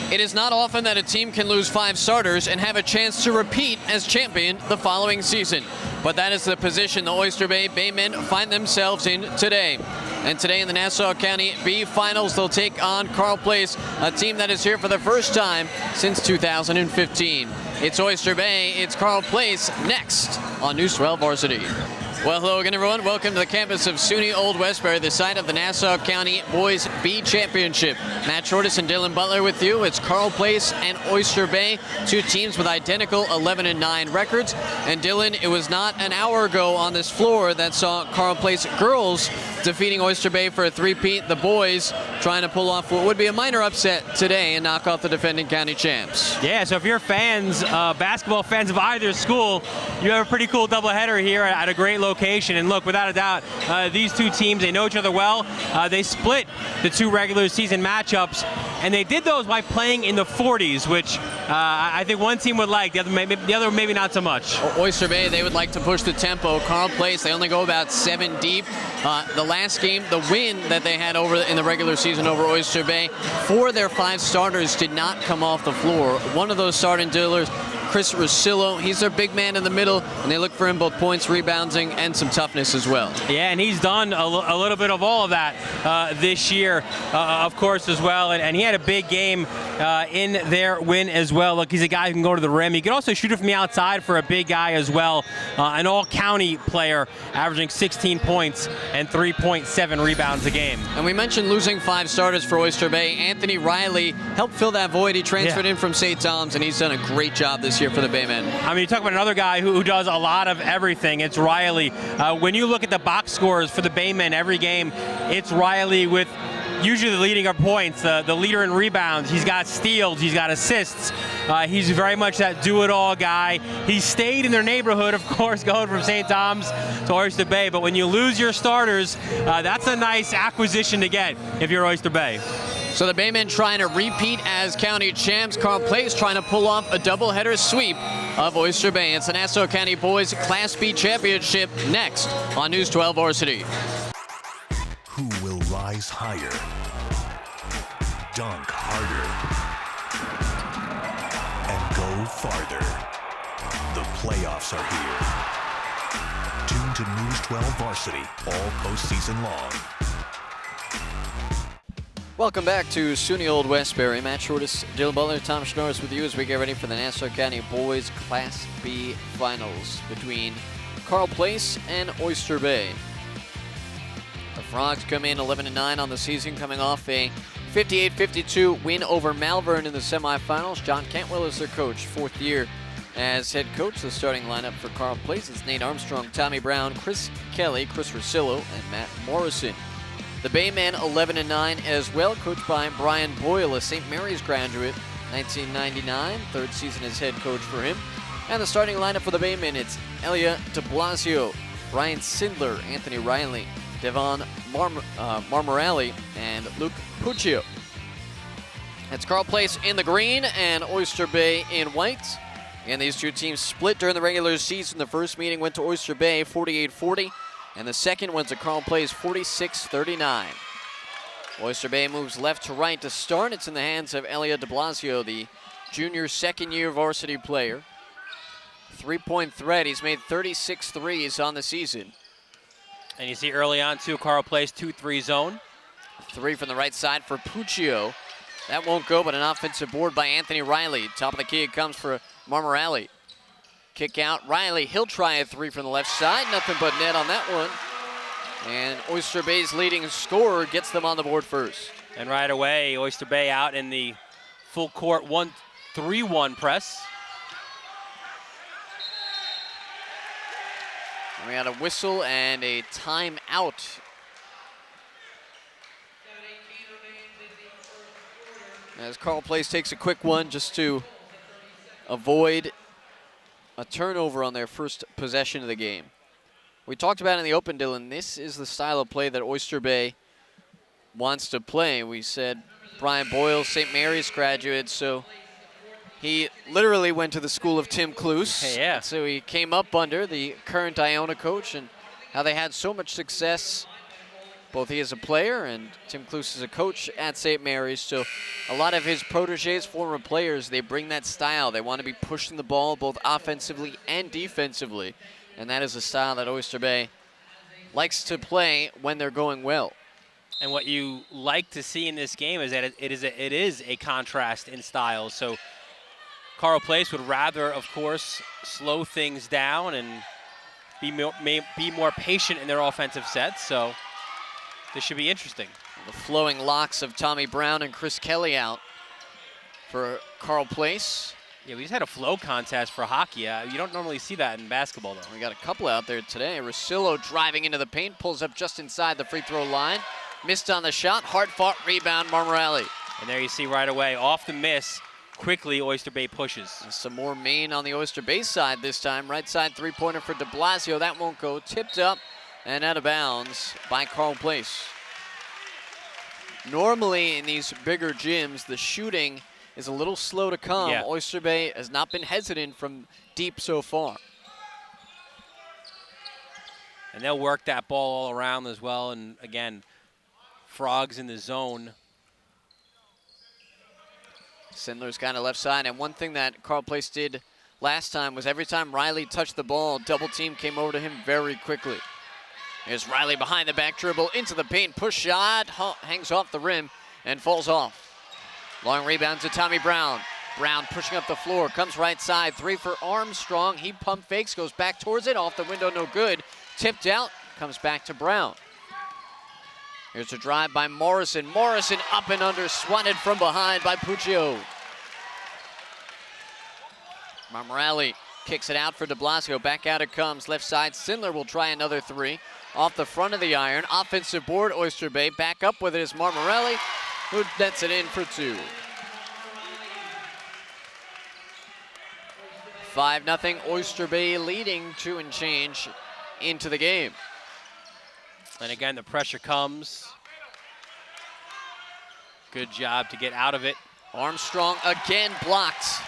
It is not often that a team can lose 5 starters and have a chance to repeat as champion the following season. But that is the position the Oyster Bay Baymen find themselves in today. And today in the Nassau County B Finals, they'll take on Carle Place, a team that is here for the first time since 2015. It's Oyster Bay, it's Carle Place next on News 12 Varsity. Well, hello again, everyone. Welcome to the campus of SUNY Old Westbury, the site of the Nassau County Boys B Championship. Matt Shortis and Dylan Butler with you. It's Carle Place and Oyster Bay, two teams with identical 11-9 records. And Dylan, it was not an hour ago on this floor that saw Carle Place girls defeating Oyster Bay for a three-peat. The boys trying to pull off what would be a minor upset today and knock off the defending county champs. Yeah, so if you're fans, basketball fans of either school, you have a pretty cool doubleheader here at a great location. And look, without a doubt, these two teams, they know each other well. They split the two regular season matchups, and they did those by playing in the 40s, which I think one team would like, the other maybe not so much. Oyster Bay, they would like to push the tempo. Carle Place, they only go about 7 deep. The last game, the win that they had over in the regular season over Oyster Bay, 4 of their 5 starters did not come off the floor. One of those starting dealers, Chris Rosillo, he's their big man in the middle, and they look for him both points, rebounding, and some toughness as well. Yeah, and he's done a little bit of all of that this year, of course, as well. And he had a big game in their win as well. Look, he's a guy who can go to the rim. He can also shoot it from the outside for a big guy as well. An all-county player, averaging 16 points and 3.7 rebounds a game. And we mentioned losing 5 starters for Oyster Bay. Anthony Riley helped fill that void. He transferred in from St. Tom's, and he's done a great job this year for the Baymen. I mean, you talk about another guy who does a lot of everything. It's Riley. When you look at the box scores for the Baymen every game, it's Riley with usually the leading of points, the leader in rebounds. He's got steals, he's got assists. He's very much that do-it-all guy. He stayed in their neighborhood, of course, going from St. Tom's to Oyster Bay. But when you lose your starters, that's a nice acquisition to get if you're Oyster Bay. So the Baymen trying to repeat as county champs. Carle Place trying to pull off a doubleheader sweep of Oyster Bay. It's the Nassau County Boys Class B Championship next on News 12 Varsity. Who will rise higher, dunk harder, and go farther? The playoffs are here. Tune to News 12 Varsity all postseason long. Welcome back to SUNY Old Westbury. Matt Shortis, Dylan Butler, Tom Schnorris with you as we get ready for the Nassau County Boys Class B Finals between Carle Place and Oyster Bay. The Frogs come in 11-9 on the season, coming off a 58-52 win over Malvern in the semifinals. John Cantwell is their coach, 4th year as head coach. The starting lineup for Carle Place is Nate Armstrong, Tommy Brown, Chris Kelly, Chris Rosillo, and Matt Morrison. The Baymen 11-9 as well, coached by Brian Boyle, a St. Mary's graduate, 1999, 3rd season as head coach for him. And the starting lineup for the Baymen, it's Elia de Blasio, Brian Sindler, Anthony Riley, Devon Marmorelli, and Luke Puccio. It's Carle Place in the green and Oyster Bay in white. And these two teams split during the regular season. The first meeting went to Oyster Bay 48-40. And the second went to Carle Place 46-39. Oyster Bay moves left to right to start. It's in the hands of Elia de Blasio, the junior second-year varsity player. 3-point threat. He's made 36 threes on the season. And you see early on, too, Carle Place 2-3 zone. 3 from the right side for Puccio. That won't go, but an offensive board by Anthony Riley. Top of the key, it comes for Marmorelli. Kick out, Riley, he'll try a 3 from the left side. Nothing but net on that one. And Oyster Bay's leading scorer gets them on the board first. And right away, Oyster Bay out in the full court 1-3-1 press. And we had a whistle and a timeout. As Carle Place takes a quick one just to avoid a turnover on their first possession of the game. We talked about in the open, Dylan, this is the style of play that Oyster Bay wants to play. We said Brian Boyle, St. Mary's graduate, so he literally went to the school of Tim Cluse. Yeah. So he came up under the current Iona coach, and how they had so much success Both he is a player and Tim Cluse is a coach at St. Mary's. So a lot of his proteges, former players, they bring that style. They want to be pushing the ball both offensively and defensively. And that is a style that Oyster Bay likes to play when they're going well. And what you like to see in this game is that it is a contrast in styles. So Carle Place would rather, of course, slow things down and be more patient in their offensive sets. So this should be interesting. The flowing locks of Tommy Brown and Chris Kelly out for Carle Place. Yeah, we just had a flow contest for hockey. You don't normally see that in basketball, though. We got a couple out there today. Rosillo driving into the paint, pulls up just inside the free throw line. Missed on the shot, hard-fought rebound, Marmorelli. And there you see right away, off the miss, quickly Oyster Bay pushes. And some more main on the Oyster Bay side this time. Right side three-pointer for de Blasio. That won't go. Tipped up and out of bounds by Carle Place. Normally in these bigger gyms, the shooting is a little slow to come. Yeah. Oyster Bay has not been hesitant from deep so far. And they'll work that ball all around as well. And again, Frogs in the zone. Sindler's kind of left side. And one thing that Carle Place did last time was every time Riley touched the ball, double team came over to him very quickly. Here's Riley behind the back dribble into the paint. Push shot, hangs off the rim and falls off. Long rebound to Tommy Brown. Brown pushing up the floor, comes right side. Three for Armstrong. He pump fakes, goes back towards it. Off the window, no good. Tipped out, comes back to Brown. Here's a drive by Morrison. Morrison up and under, swatted from behind by Puccio. Marmorelli kicks it out for de Blasio. Back out it comes. Left side, Sindler will try another three. Off the front of the iron. Offensive board, Oyster Bay. Back up with it is Marmorelli, who nets it in for two. 5-0 Oyster Bay leading 2 and change into the game. And again, the pressure comes. Good job to get out of it. Armstrong again blocked.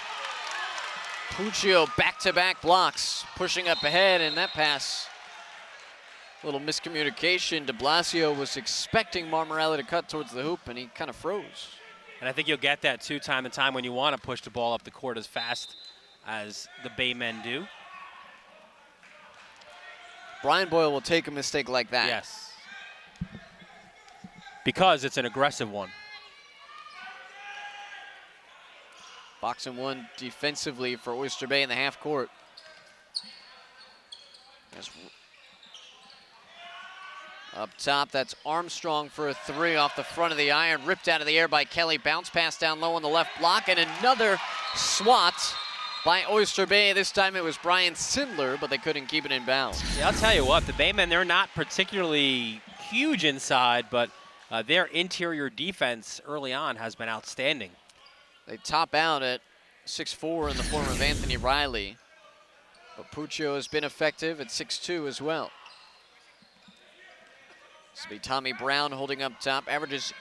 Puccio back-to-back blocks, pushing up ahead, and that pass, a little miscommunication. De Blasio was expecting Marmorelli to cut towards the hoop, and he kind of froze. And I think you'll get that too time to time when you want to push the ball up the court as fast as the Bay men do. Brian Boyle will take a mistake like that. Yes. Because it's an aggressive one. Boxing one defensively for Oyster Bay in the half court. Up top, that's Armstrong for a three off the front of the iron. Ripped out of the air by Kelly. Bounce pass down low on the left block. And another swat by Oyster Bay. This time it was Brian Sindler, but they couldn't keep it in bounds. Yeah, I'll tell you what, the Baymen, they're not particularly huge inside, but their interior defense early on has been outstanding. They top out at 6'4" in the form of Anthony Riley. But Puccio has been effective at 6'2" as well. This will be Tommy Brown holding up top. Averages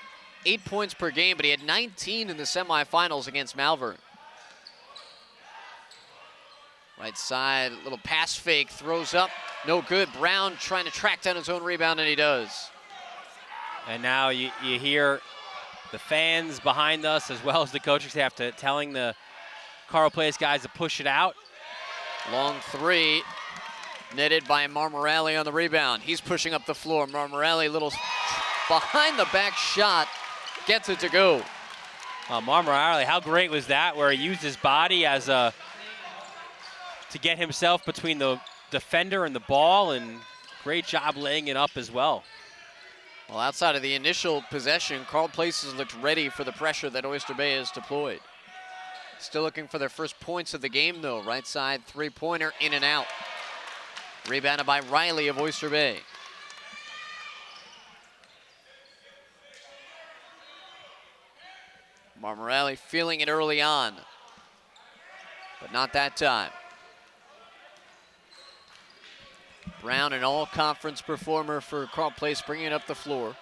8 points per game, but he had 19 in the semifinals against Malvern. Right side, little pass fake, throws up, no good. Brown trying to track down his own rebound, and he does. And now you hear the fans behind us as well as the coaching staff telling the Carle Place guys to push it out. Long three, netted by Marmorelli on the rebound. He's pushing up the floor. Marmorelli, little behind the back shot, gets it to go. Marmorelli, how great was that, where he used his body as to get himself between the defender and the ball, and great job laying it up as well. Well, outside of the initial possession, Carle Place has looked ready for the pressure that Oyster Bay has deployed. Still looking for their first points of the game, though. Right side three-pointer, in and out. Rebounded by Riley of Oyster Bay. Marmorelli feeling it early on, but not that time. Brown, an all-conference performer for Carle Place, bringing it up the floor.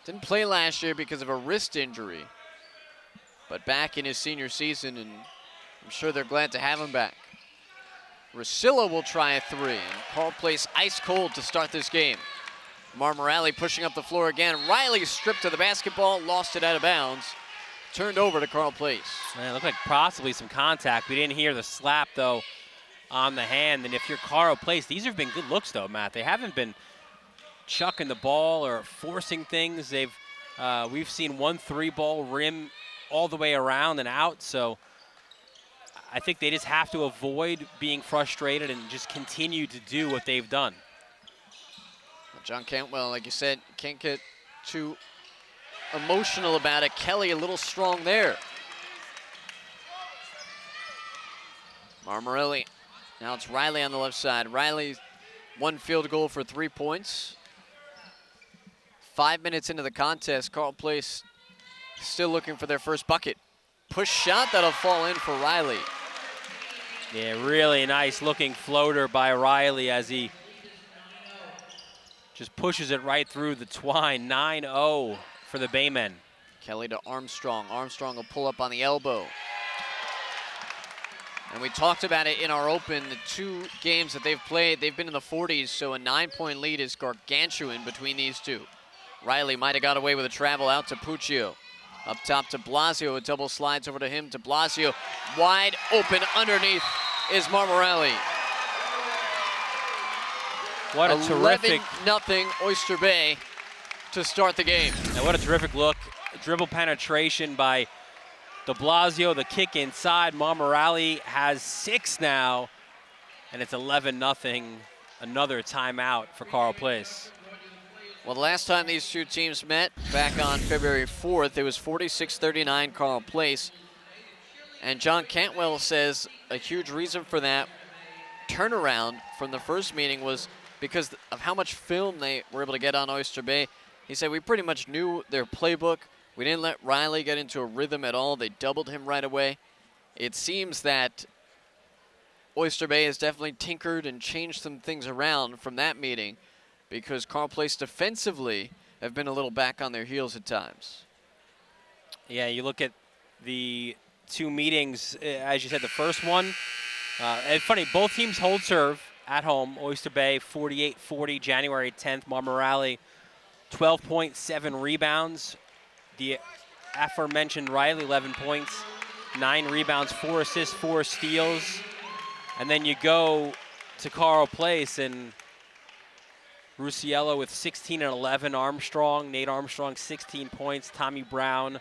Didn't play last year because of a wrist injury, but back in his senior season, and I'm sure they're glad to have him back. Rosillo will try a three, and Carle Place ice cold to start this game. Marmorelli pushing up the floor again. Riley stripped to the basketball, lost it out of bounds. Turned over to Carle Place. Man, it looked like possibly some contact. We didn't hear the slap, though, on the hand. And if you're Carle Place, these have been good looks, though, Matt. They haven't been chucking the ball or forcing things. We've seen 1 3-ball rim all the way around and out. So I think they just have to avoid being frustrated and just continue to do what they've done. John Cantwell, like you said, can't get too emotional about it. Kelly a little strong there. Marmorelli. Now it's Riley on the left side. Riley, 1 field goal for 3 points. 5 minutes into the contest, Carle Place still looking for their first bucket. Push shot that'll fall in for Riley. Yeah, really nice looking floater by Riley as he just pushes it right through the twine. 9-0 for the Baymen. Kelly to Armstrong. Armstrong will pull up on the elbow. And we talked about it in our open. The 2 games that they've played, they've been in the 40s, so a 9-point lead is gargantuan between these two. Riley might have got away with a travel out to Puccio. Up top to Blasio, a double slides over to him to Blasio. Wide open underneath is Marmorelli. What a terrific 11-0 Oyster Bay to start the game. And what a terrific look. Dribble penetration by de Blasio, the kick inside. Marmorelli has 6 now, and it's 11-0. Another timeout for Carle Place. Well, the last time these two teams met, back on February 4th, it was 46-39 Carle Place. And John Cantwell says a huge reason for that turnaround from the first meeting was because of how much film they were able to get on Oyster Bay. He said, we pretty much knew their playbook. We didn't let Riley get into a rhythm at all. They doubled him right away. It seems that Oyster Bay has definitely tinkered and changed some things around from that meeting because Carle Place defensively have been a little back on their heels at times. Yeah, you look at the 2 meetings, as you said, the first one, it's funny, both teams hold serve at home. Oyster Bay 48-40, January 10th. Marmorelli 12.7 rebounds. The aforementioned Riley 11 points, 9 rebounds, 4 assists, 4 steals. And then you go to Carle Place and Rusiello with 16 and 11. Armstrong, Nate Armstrong 16 points. Tommy Brown,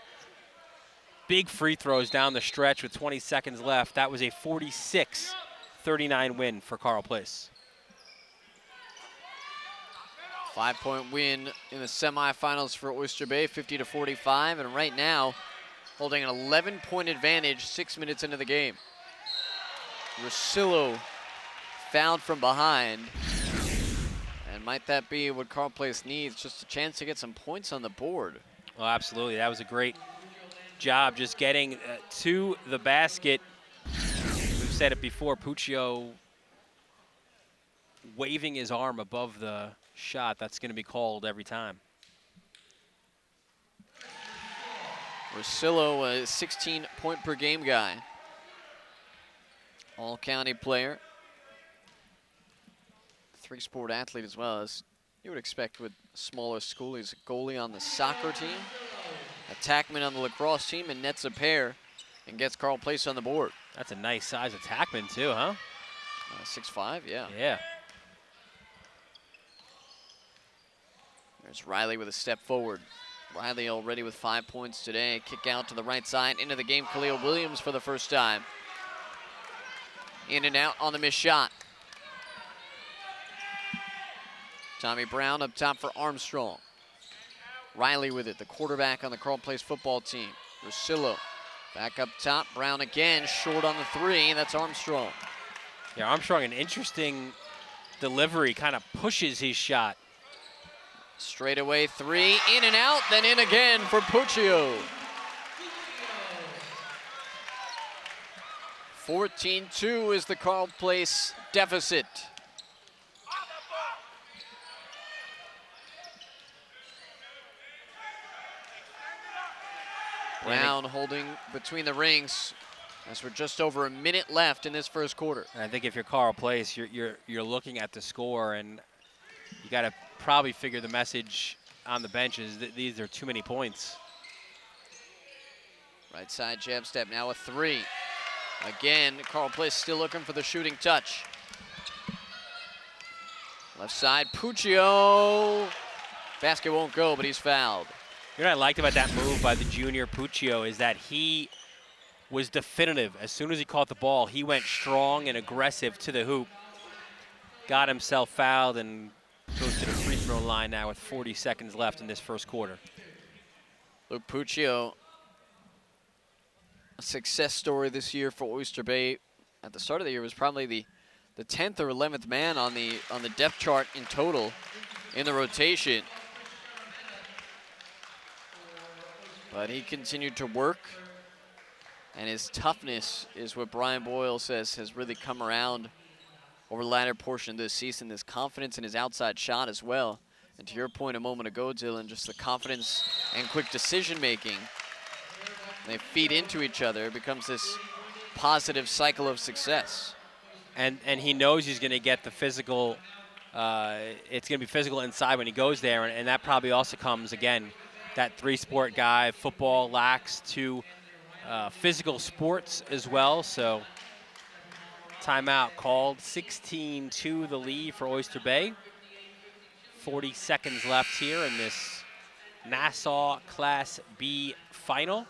big free throws down the stretch with 20 seconds left. That was a 46-39 win for Carle Place. 5-point win in the semifinals for Oyster Bay, 50-45, and right now holding an 11-point advantage 6 minutes into the game. Russillo fouled from behind, and might that be what Carle Place needs, just a chance to get some points on the board. Well, absolutely. That was a great job just getting to the basket. We've said it before, Puccio waving his arm above the shot. That's going to be called every time. Russillo, a 16-point-per-game guy. All-county player. 3-sport athlete as well, as you would expect with a smaller school. He's a goalie on the soccer team, attackman on the lacrosse team, and nets a pair and gets Carle Place on the board. That's a nice size attackman too, huh? 6'5", yeah. Yeah. There's Riley with a step forward. Riley already with 5 points today. Kick out to the right side. Into the game, Khalil Williams for the first time. In and out on the missed shot. Tommy Brown up top for Armstrong. Riley with it, the quarterback on the Carle Place football team. Russillo back up top. Brown again, short on the 3. That's Armstrong. Yeah, Armstrong, an interesting delivery, kind of pushes his shot. Straightaway 3, in and out, then in again for Puccio. 14-2 is the Carle Place deficit. Brown holding between the rings as we're just over a minute left in this first quarter. And I think if you're Carle Place, you're looking at the score and you got to probably figure the message on the bench is that these are too many points. Right side jab step, now a 3. Again, Carle Place still looking for the shooting touch. Left side, Puccio. Basket won't go, but he's fouled. You know what I liked about that move by the junior Puccio is that he was definitive. As soon as he caught the ball, he went strong and aggressive to the hoop. Got himself fouled and goes to the free throw line now with 40 seconds left in this first quarter. Luke Puccio, a success story this year for Oyster Bay. At the start of the year was probably the 10th or 11th man on the depth chart in total in the rotation. But he continued to work, and his toughness is what Brian Boyle says has really come around over the latter portion of this season. This confidence in his outside shot as well. And to your point a moment ago, Dylan, just the confidence and quick decision making. They feed into each other. It becomes this positive cycle of success. And he knows he's going to get the physical. It's going to be physical inside when he goes there, and that probably also comes again. That 3-sport guy, football lacks 2 physical sports as well. So timeout called. 16-2 the lead for Oyster Bay. 40 seconds left here in this Nassau Class B final.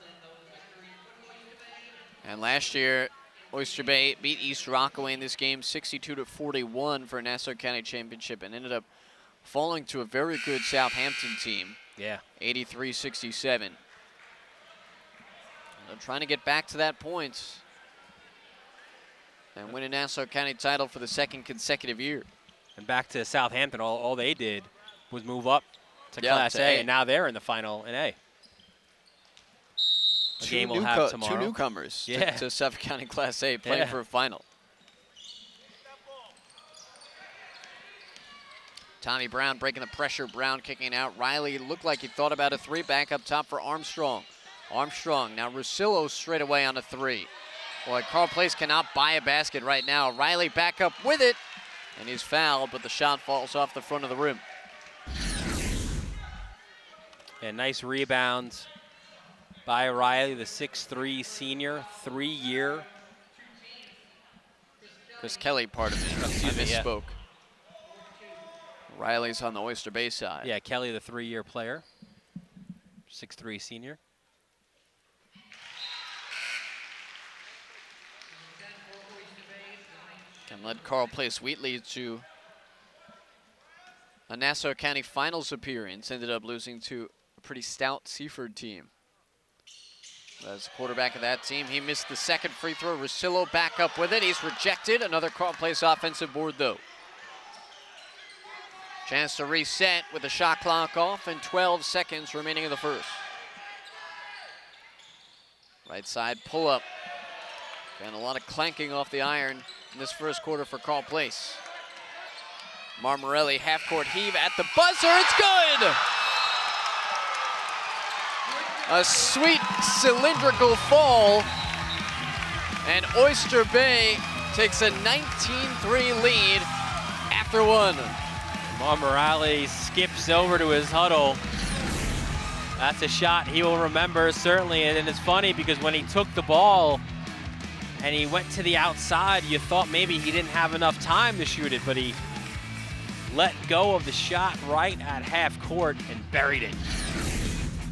And last year, Oyster Bay beat East Rockaway in this game 62-41 for a Nassau County Championship and ended up falling to a very good Southampton team. Yeah. 83-67. They're trying to get back to that point and win a Nassau County title for the 2nd consecutive year. And back to Southampton, all they did was move up to Class A, and now they're in the final in A. A game we'll have tomorrow. 2 newcomers to Suffolk County Class A playing for a final. Tommy Brown breaking the pressure. Brown kicking out. Riley looked like he thought about a 3. Back up top for Armstrong. Armstrong. Now Russillo straight away on a 3. Boy, Carle Place cannot buy a basket right now. Riley back up with it. And he's fouled, but the shot falls off the front of the rim. And nice rebounds by Riley, the 6'3" senior, 3-year. Chris Kelly, part of it. I misspoke. Riley's on the Oyster Bay side. Yeah, Kelly, the 3-year player, 6'3" senior. And led Carle Place Wheatley to a Nassau County Finals appearance. Ended up losing to a pretty stout Seaford team. As quarterback of that team, he missed the 2nd free throw. Russillo back up with it. He's rejected. Another Carle Place offensive board, though. Chance to reset with the shot clock off and 12 seconds remaining in the first. Right side pull up. And a lot of clanking off the iron in this first quarter for Carle Place. Marmarelli half-court heave at the buzzer. It's good! A sweet cylindrical fall. And Oyster Bay takes a 19-3 lead after 1. Marmarelli skips over to his huddle. That's a shot he will remember, certainly. And it's funny because when he took the ball and he went to the outside, you thought maybe he didn't have enough time to shoot it, but he let go of the shot right at half court and buried it.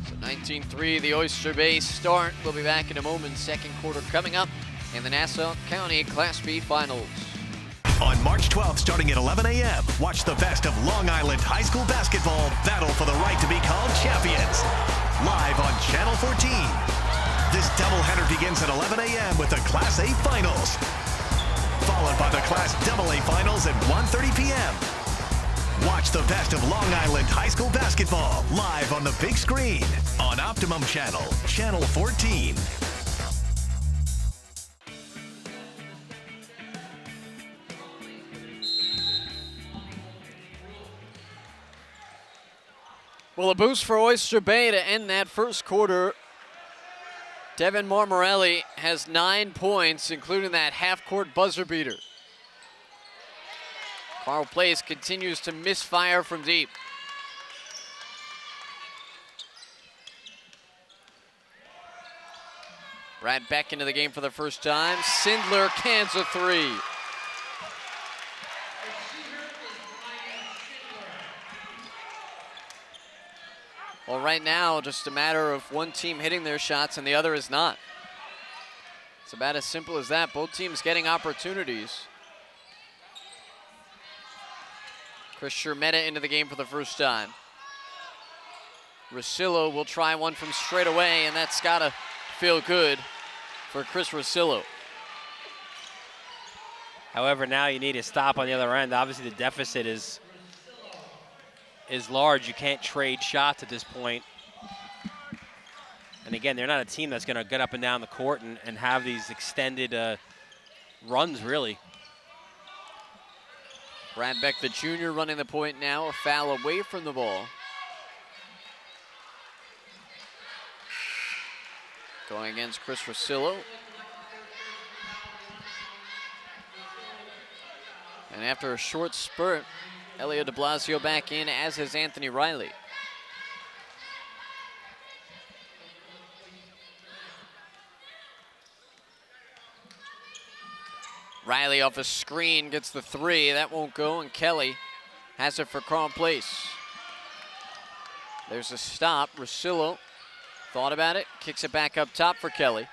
So 19-3, the Oyster Bay start. We'll be back in a moment. 2nd quarter coming up in the Nassau County Class B Finals. On March 12th, starting at 11 a.m., watch the best of Long Island high school basketball battle for the right to be called champions. Live on Channel 14. This doubleheader begins at 11 a.m. with the Class A Finals, followed by the Class AA Finals at 1:30 p.m. Watch the best of Long Island high school basketball live on the big screen on Optimum Channel, Channel 14. Well, a boost for Oyster Bay to end that first quarter. Devin Marmarelli has 9 points, including that half-court buzzer beater. Carle Place continues to misfire from deep. Brad Beck into the game for the first time. Sindler cans a three. Well, right now, just a matter of one team hitting their shots and the other is not. It's about as simple as that. Both teams getting opportunities. Chris Shermetta into the game for the first time. Rosillo will try one from straight away, and that's got to feel good for Chris Rosillo. However, now you need a stop on the other end. Obviously, the deficit is large. You can't trade shots at this point. And again, they're not a team that's going to get up and down the court and have these extended runs, really. Brad Beck, the junior, running the point now. A foul away from the ball. Going against Chris Rosillo. And after a short spurt, Elio de Blasio back in, as is Anthony Riley. Riley off a screen gets the three. That won't go, and Kelly has it for Carle Place. There's a stop. Rosillo thought about it, kicks it back up top for Kelly.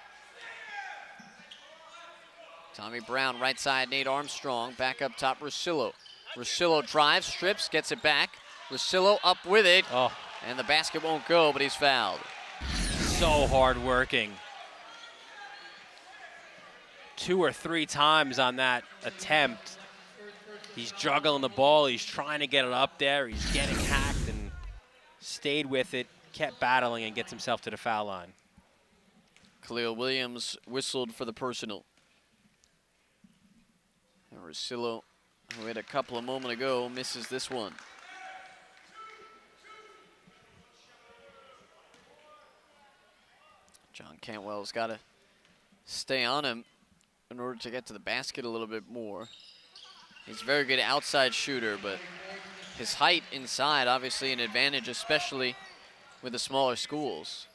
Tommy Brown, right side, Nate Armstrong. Back up top, Rosillo. Rosillo drives, strips, gets it back. Rosillo up with it, and the basket won't go, but he's fouled. So hard working. 2 or 3 times on that attempt. He's juggling the ball. He's trying to get it up there. He's getting hacked and stayed with it, kept battling, and gets himself to the foul line. Khalil Williams whistled for the personal. And Rosillo, who had a couple a moment ago, misses this one. John Cantwell's got to stay on him in order to get to the basket a little bit more. He's a very good outside shooter, but his height inside obviously an advantage, especially with the smaller schools.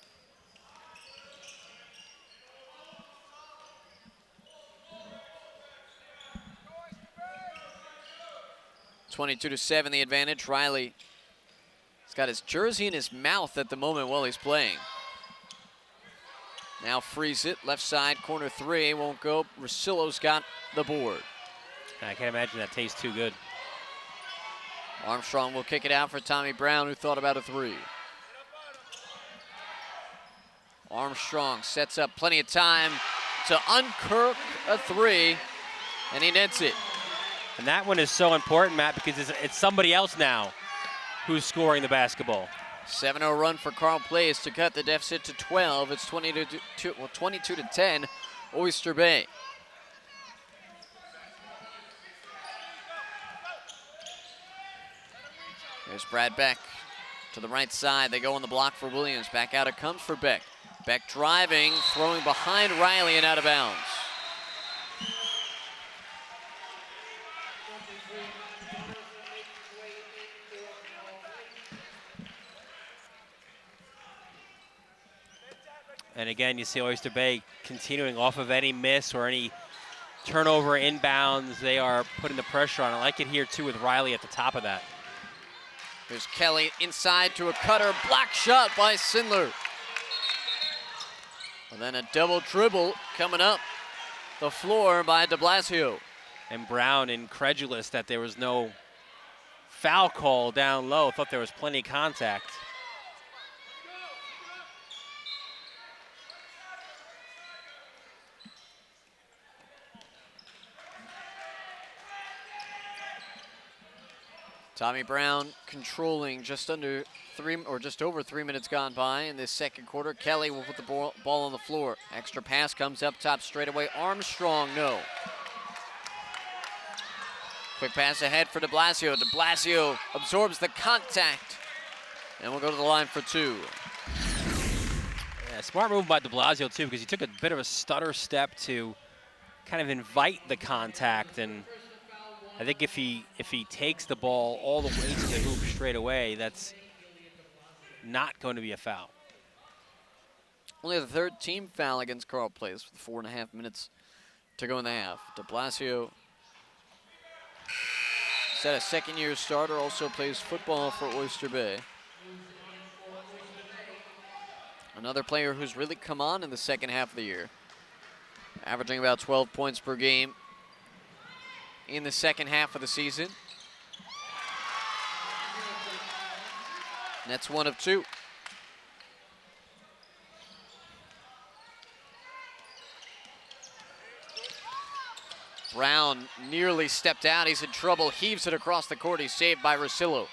(22-7) the advantage. Riley has got his jersey in his mouth at the moment while he's playing. Now frees it, left side, corner three, won't go. Rosillo's got the board. I can't imagine that tastes too good. Armstrong will kick it out for Tommy Brown, who thought about a three. Armstrong sets up plenty of time to unkirk a three, and he nets it. And that one is so important, Matt, because it's somebody else now who's scoring the basketball. 7-0 run for Carle Place to cut the deficit to 12. It's 22-10, Oyster Bay. There's Brad Beck to the right side. They go on the block for Williams. Back out it comes for Beck. Beck driving, throwing behind Riley and out of bounds. And again, you see Oyster Bay continuing off of any miss or any turnover inbounds. They are putting the pressure on. I like it here, too, with Riley at the top of that. There's Kelly inside to a cutter. Block shot by Sindler. And then a double dribble coming up the floor by de Blasio. And Brown, incredulous that there was no foul call down low, thought there was plenty of contact. Tommy Brown controlling just under just over 3 minutes gone by in this second quarter. Kelly will put the ball on the floor. Extra pass comes up top straight away. Armstrong, no. Quick pass ahead for de Blasio. De Blasio absorbs the contact. And we'll go to the line for two. Yeah, smart move by de Blasio, too, because he took a bit of a stutter step to kind of invite the contact. And I think if he takes the ball all the way to the hoop straight away, that's not going to be a foul. Only the third team foul against Carle Place with 4.5 minutes to go in the half. De Blasio is a second-year starter, also plays football for Oyster Bay. Another player who's really come on in the second half of the year, averaging about 12 points per game in the second half of the season. And that's 1 of 2. Brown nearly stepped out. He's in trouble. Heaves it across the court. He's saved by Rosillo.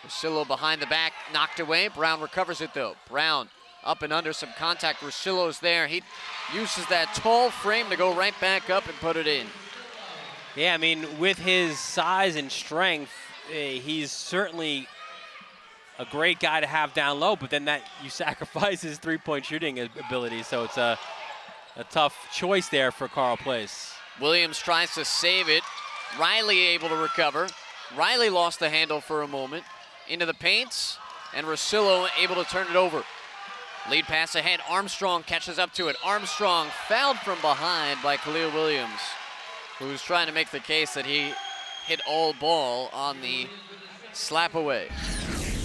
Rosillo behind the back, knocked away. Brown recovers it though. Brown up and under some contact. Rosillo's there. He uses that tall frame to go right back up and put it in. Yeah, I mean, with his size and strength, he's certainly a great guy to have down low, but then that you sacrifice his three-point shooting ability, so it's a tough choice there for Carle Place. Williams tries to save it. Riley able to recover. Riley lost the handle for a moment. Into the paints, and Rosillo able to turn it over. Lead pass ahead. Armstrong catches up to it. Armstrong fouled from behind by Khalil Williams, who's trying to make the case that he hit all ball on the slap away.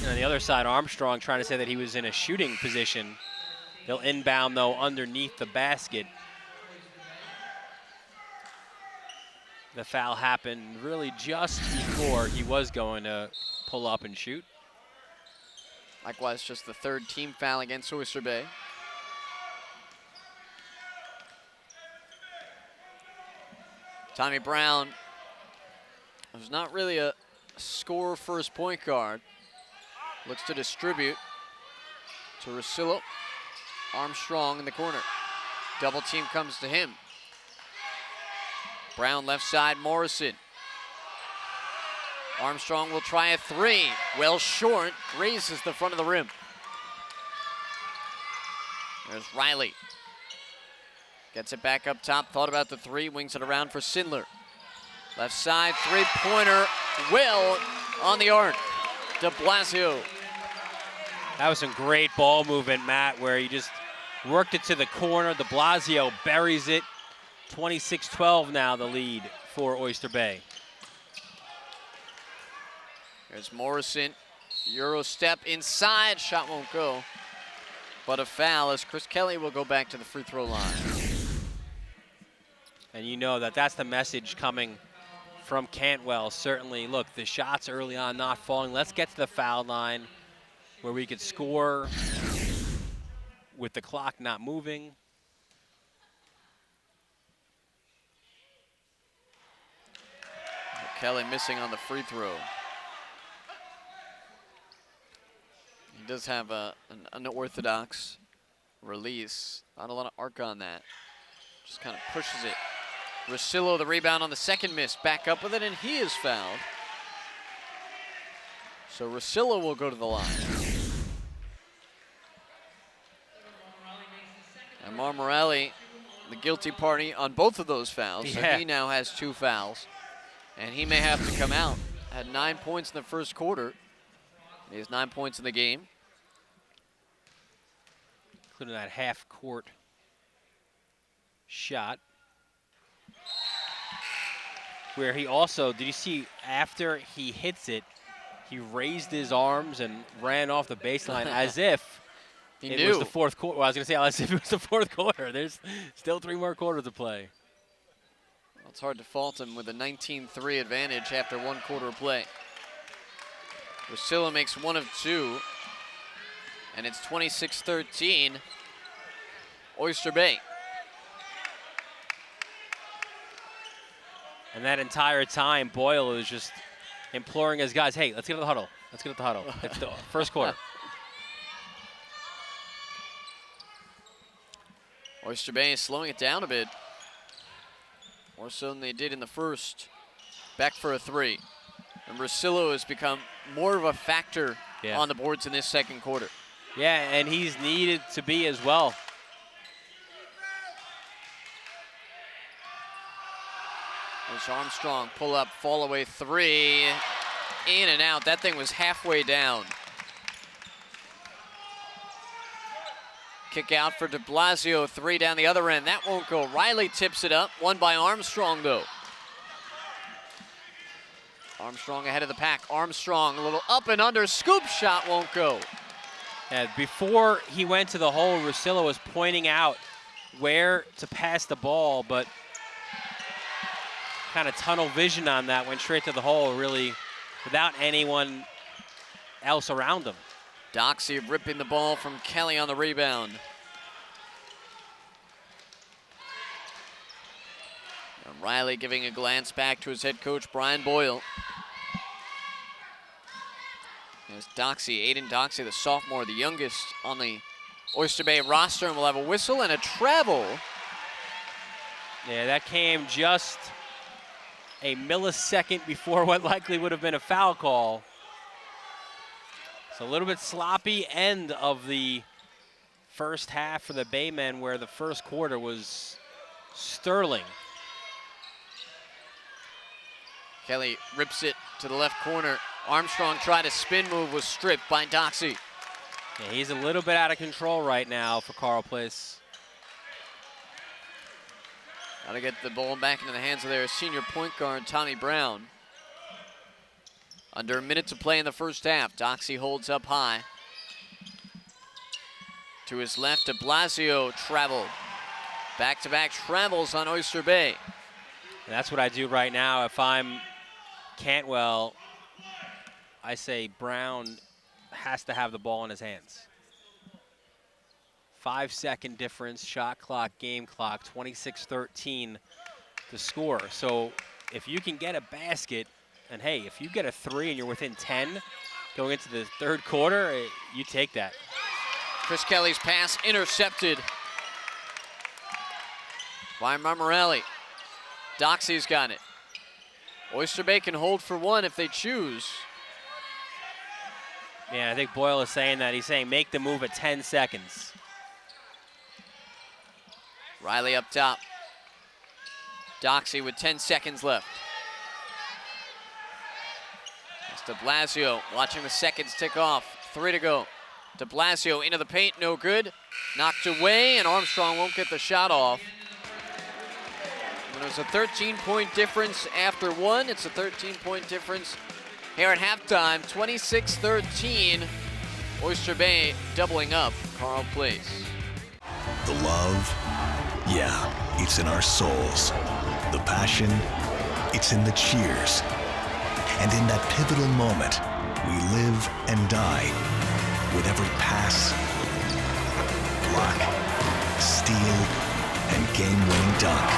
And on the other side, Armstrong trying to say that he was in a shooting position. They'll inbound, though, underneath the basket. The foul happened really just before he was going to pull up and shoot. Likewise, just the third team foul against Oyster Bay. Tommy Brown, who's not really a scorer first point guard, looks to distribute to Rosillo. Armstrong in the corner. Double team comes to him. Brown left side, Morrison. Armstrong will try a three. Well short, raises the front of the rim. There's Riley. Gets it back up top, thought about the three, wings it around for Sindler. Left side, three-pointer, Will on the arc. De Blasio. That was some great ball movement, Matt, where he just worked it to the corner. De Blasio buries it. 26-12 now the lead for Oyster Bay. There's Morrison. Euro step inside. Shot won't go. But a foul as Chris Kelly will go back to the free throw line. And you know that that's the message coming from Cantwell. Certainly, look, the shots early on not falling. Let's get to the foul line where we could score with the clock not moving. Kelly missing on the free throw. He does have an unorthodox release. Not a lot of arc on that. Just kind of pushes it. Rosillo, the rebound on the second miss. Back up with it, and he is fouled. So Rosillo will go to the line. And Marmorelli, the guilty party on both of those fouls. Yeah. So he now has 2 fouls. And he may have to come out. Had 9 points in the first quarter. He has 9 points in the game. Including that half-court shot. Where he also, did you see, after he hits it, he raised his arms and ran off the baseline as if it was the fourth quarter. Well, I was going to say, as if it was the fourth quarter. There's still 3 more quarters to play. Well, it's hard to fault him with a 19-3 advantage after 1 quarter of play. Rosillo makes 1 of 2, and it's 26-13, Oyster Bay. And that entire time, Boyle was just imploring his guys, hey, let's get to the huddle. Let's get to the huddle. It's the first quarter. Oyster Bay is slowing it down a bit. More so than they did in the first. Back for a 3. And Rosillo has become more of a factor on the boards in this second quarter. Yeah, and he's needed to be as well. There's Armstrong, pull up, fall away 3. In and out. That thing was halfway down. kick out for de Blasio, 3 down the other end. That won't go. Riley tips it up, won by Armstrong though. Armstrong ahead of the pack. Armstrong, a little up and under, scoop shot won't go. And before he went to the hole, Russillo was pointing out where to pass the ball, but kind of tunnel vision on that, went straight to the hole, really without anyone else around him. Doxey ripping the ball from Kelly on the rebound. And Riley giving a glance back to his head coach, Brian Boyle. There's Doxey, Aiden Doxey, the sophomore, the youngest on the Oyster Bay roster, and will have a whistle and a travel. Yeah, that came just a millisecond before what likely would have been a foul call. It's a little bit sloppy end of the first half for the Baymen, where the first quarter was sterling. Kelly rips it to the left corner. Armstrong tried a spin move, was stripped by Doxey. Yeah, he's a little bit out of control right now for Carle Place. Got to get the ball back into the hands of their senior point guard, Tommy Brown. Under a minute to play in the first half. Doxey holds up high. To his left, de Blasio traveled. Back-to-back travels on Oyster Bay. And that's what I do right now. If I'm Cantwell, I say Brown has to have the ball in his hands. 5-second difference, shot clock, game clock, 26-13 to score. So if you can get a basket, and hey, if you get a 3 and you're within 10 going into the third quarter, you take that. Chris Kelly's pass intercepted by Marmorelli. Doxey's got it. Oyster Bay can hold for one if they choose. Yeah, I think Boyle is saying that. He's saying make the move at 10 seconds. Riley up top. Doxey with 10 seconds left. It's de Blasio watching the seconds tick off. 3 to go. De Blasio into the paint, no good. Knocked away, and Armstrong won't get the shot off. And it was a 13-point difference after one. It's a 13-point difference here at halftime. 26-13. Oyster Bay doubling up Carle Place. The love, yeah, it's in our souls. The passion, it's in the cheers. And in that pivotal moment, we live and die with every pass, block, steal, and game-winning dunk.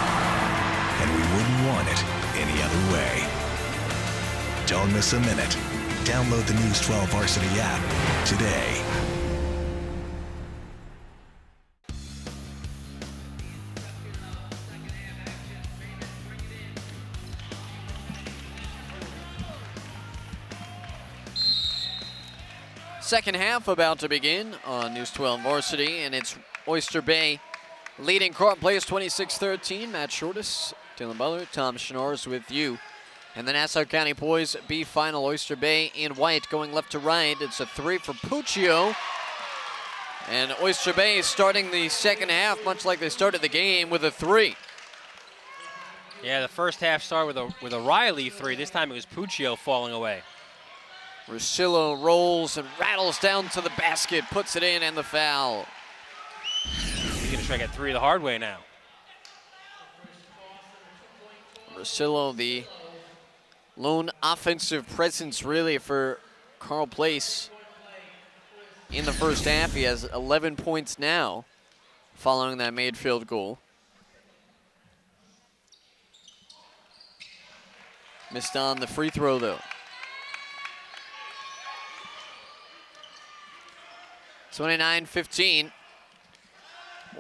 And we wouldn't want it any other way. Don't miss a minute. Download the News 12 Varsity app today. Second half about to begin on News 12 Varsity, and it's Oyster Bay leading Carle Place 26-13. Matt Shortis, Dylan Butler, Tom Schnorrs with you. And the Nassau County Boys B final. Oyster Bay in white going left to right. It's a 3 for Puccio. And Oyster Bay starting the second half much like they started the game with a 3. Yeah, the first half started with a Riley 3. This time it was Puccio falling away. Russillo rolls and rattles down to the basket, puts it in, and the foul. He's going to try to get 3 the hard way now. Russillo, the lone offensive presence really for Carle Place in the first half. He has 11 points now following that made field goal. Missed on the free throw though. 29-15.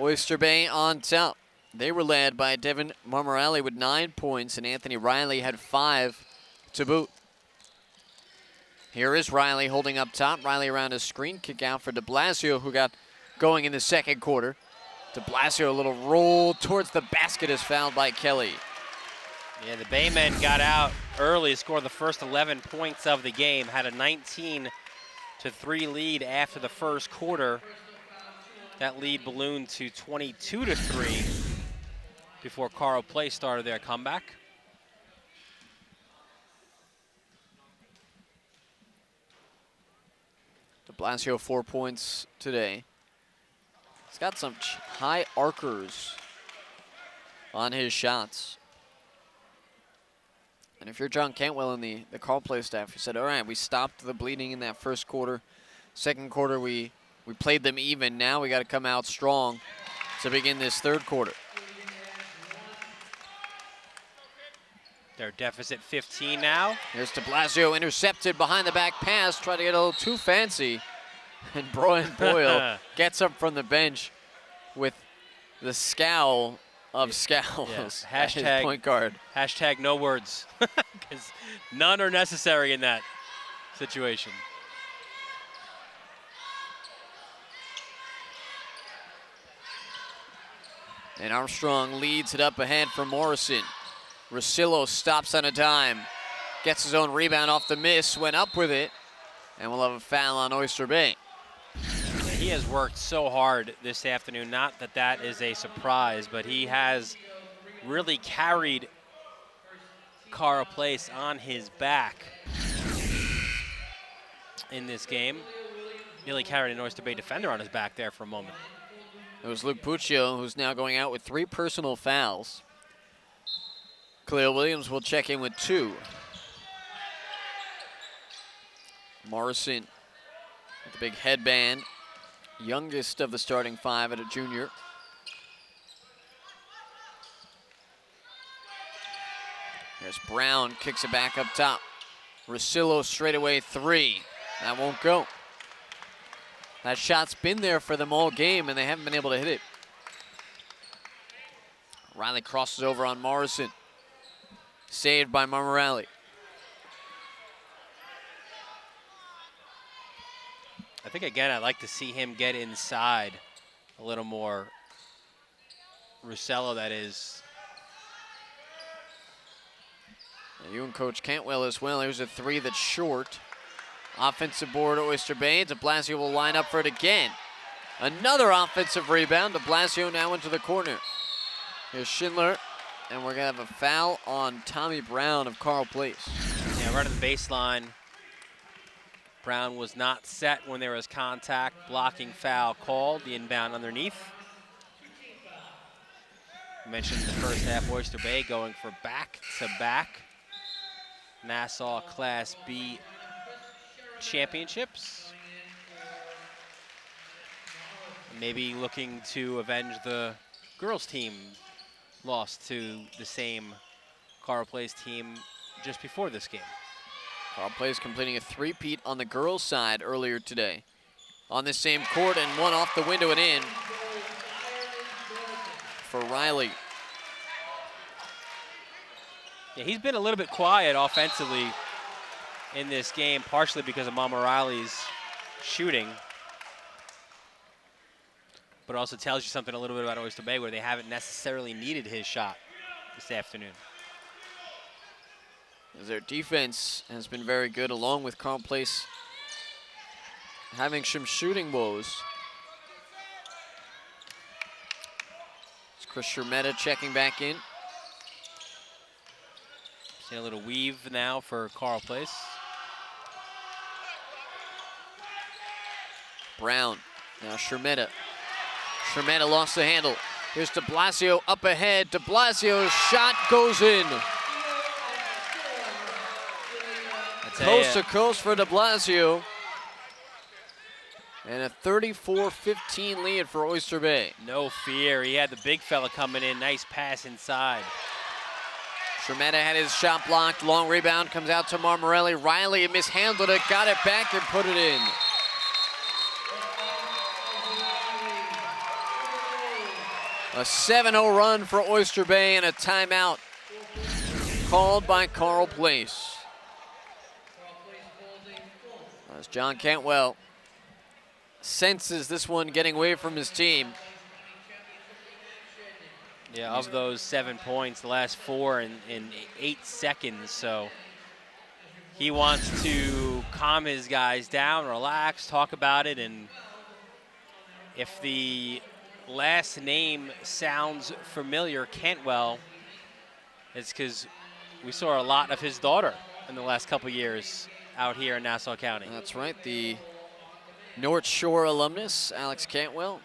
Oyster Bay on top. They were led by Devin Marmorelli with 9 points, and Anthony Riley had 5 to boot. Here is Riley holding up top. Riley around his screen. Kick out for de Blasio, who got going in the second quarter. De Blasio, a little roll towards the basket, is fouled by Kelly. Yeah, the Baymen got out early, scored the first 11 points of the game, had a 19-3 lead after the first quarter. That lead ballooned to 22-3 before Carle Place started their comeback. De Blasio 4 points today. He's got some high arcers on his shots. And if you're John Cantwell and the Carle Place staff, you said, all right, we stopped the bleeding in that first quarter. Second quarter, we played them even. Now we got to come out strong to begin this third quarter. Their deficit 15 now. Here's De Blasio intercepted behind the back pass, tried to get a little too fancy. And Brian Boyle gets up from the bench with the scowl of scowls. Yeah. As his point guard. Hashtag no words, because none are necessary in that situation. And Armstrong leads it up ahead for Morrison. Rosillo stops on a dime, gets his own rebound off the miss, went up with it, and we'll have a foul on Oyster Bay. He has worked so hard this afternoon. Not that that is a surprise, but he has really carried Carle Place on his back in this game. Nearly carried an Oyster Bay defender on his back there for a moment. It was Luke Puccio, who's now going out with 3 personal fouls. Khalil Williams will check in with 2. Morrison with the big headband. Youngest of the starting 5 at a junior. There's Brown, kicks it back up top. Rosillo straightaway 3. That won't go. That shot's been there for them all game, and they haven't been able to hit it. Riley crosses over on Morrison. Saved by Marmorelli. I think, again, I'd like to see him get inside a little more. Rosillo, that is. And you and Coach Cantwell as well. Here's a 3 that's short. Offensive board, Oyster Bay. De Blasio will line up for it again. Another offensive rebound. De Blasio now into the corner. Here's Schindler. And we're going to have a foul on Tommy Brown of Carle Place. Yeah, right at the baseline. Brown was not set when there was contact. Blocking foul called. The inbound underneath. I mentioned the first half, Oyster Bay going for back-to-back Nassau Class B championships. Maybe looking to avenge the girls' team lost to the same Carle Place team just before this game. Carle Place completing a 3-peat on the girls' side earlier today. On the same court, and one off the window and in for Riley. Yeah, he's been a little bit quiet offensively in this game, partially because of Mama Riley's shooting. But it also tells you something a little bit about Oyster Bay, where they haven't necessarily needed his shot this afternoon. As their defense has been very good, along with Carle Place having some shooting woes. It's Chris Shermetta checking back in. See a little weave now for Carle Place. Brown, now Shermetta. Shermetta lost the handle. Here's De Blasio up ahead. De Blasio's shot goes in. Coast to coast for De Blasio. And a 34-15 lead for Oyster Bay. No fear. He had the big fella coming in. Nice pass inside. Shermetta had his shot blocked. Long rebound comes out to Marmorelli. Riley mishandled it, got it back and put it in. A 7-0 run for Oyster Bay and a timeout called by Carle Place. As John Cantwell senses this one getting away from his team. Yeah, of those 7 points, the last 4 in 8 seconds. So he wants to calm his guys down, relax, talk about it, and If the last name sounds familiar, Cantwell, it's because we saw a lot of his daughter in the last couple years out here in Nassau County. That's right, the North Shore alumnus, Alex Cantwell.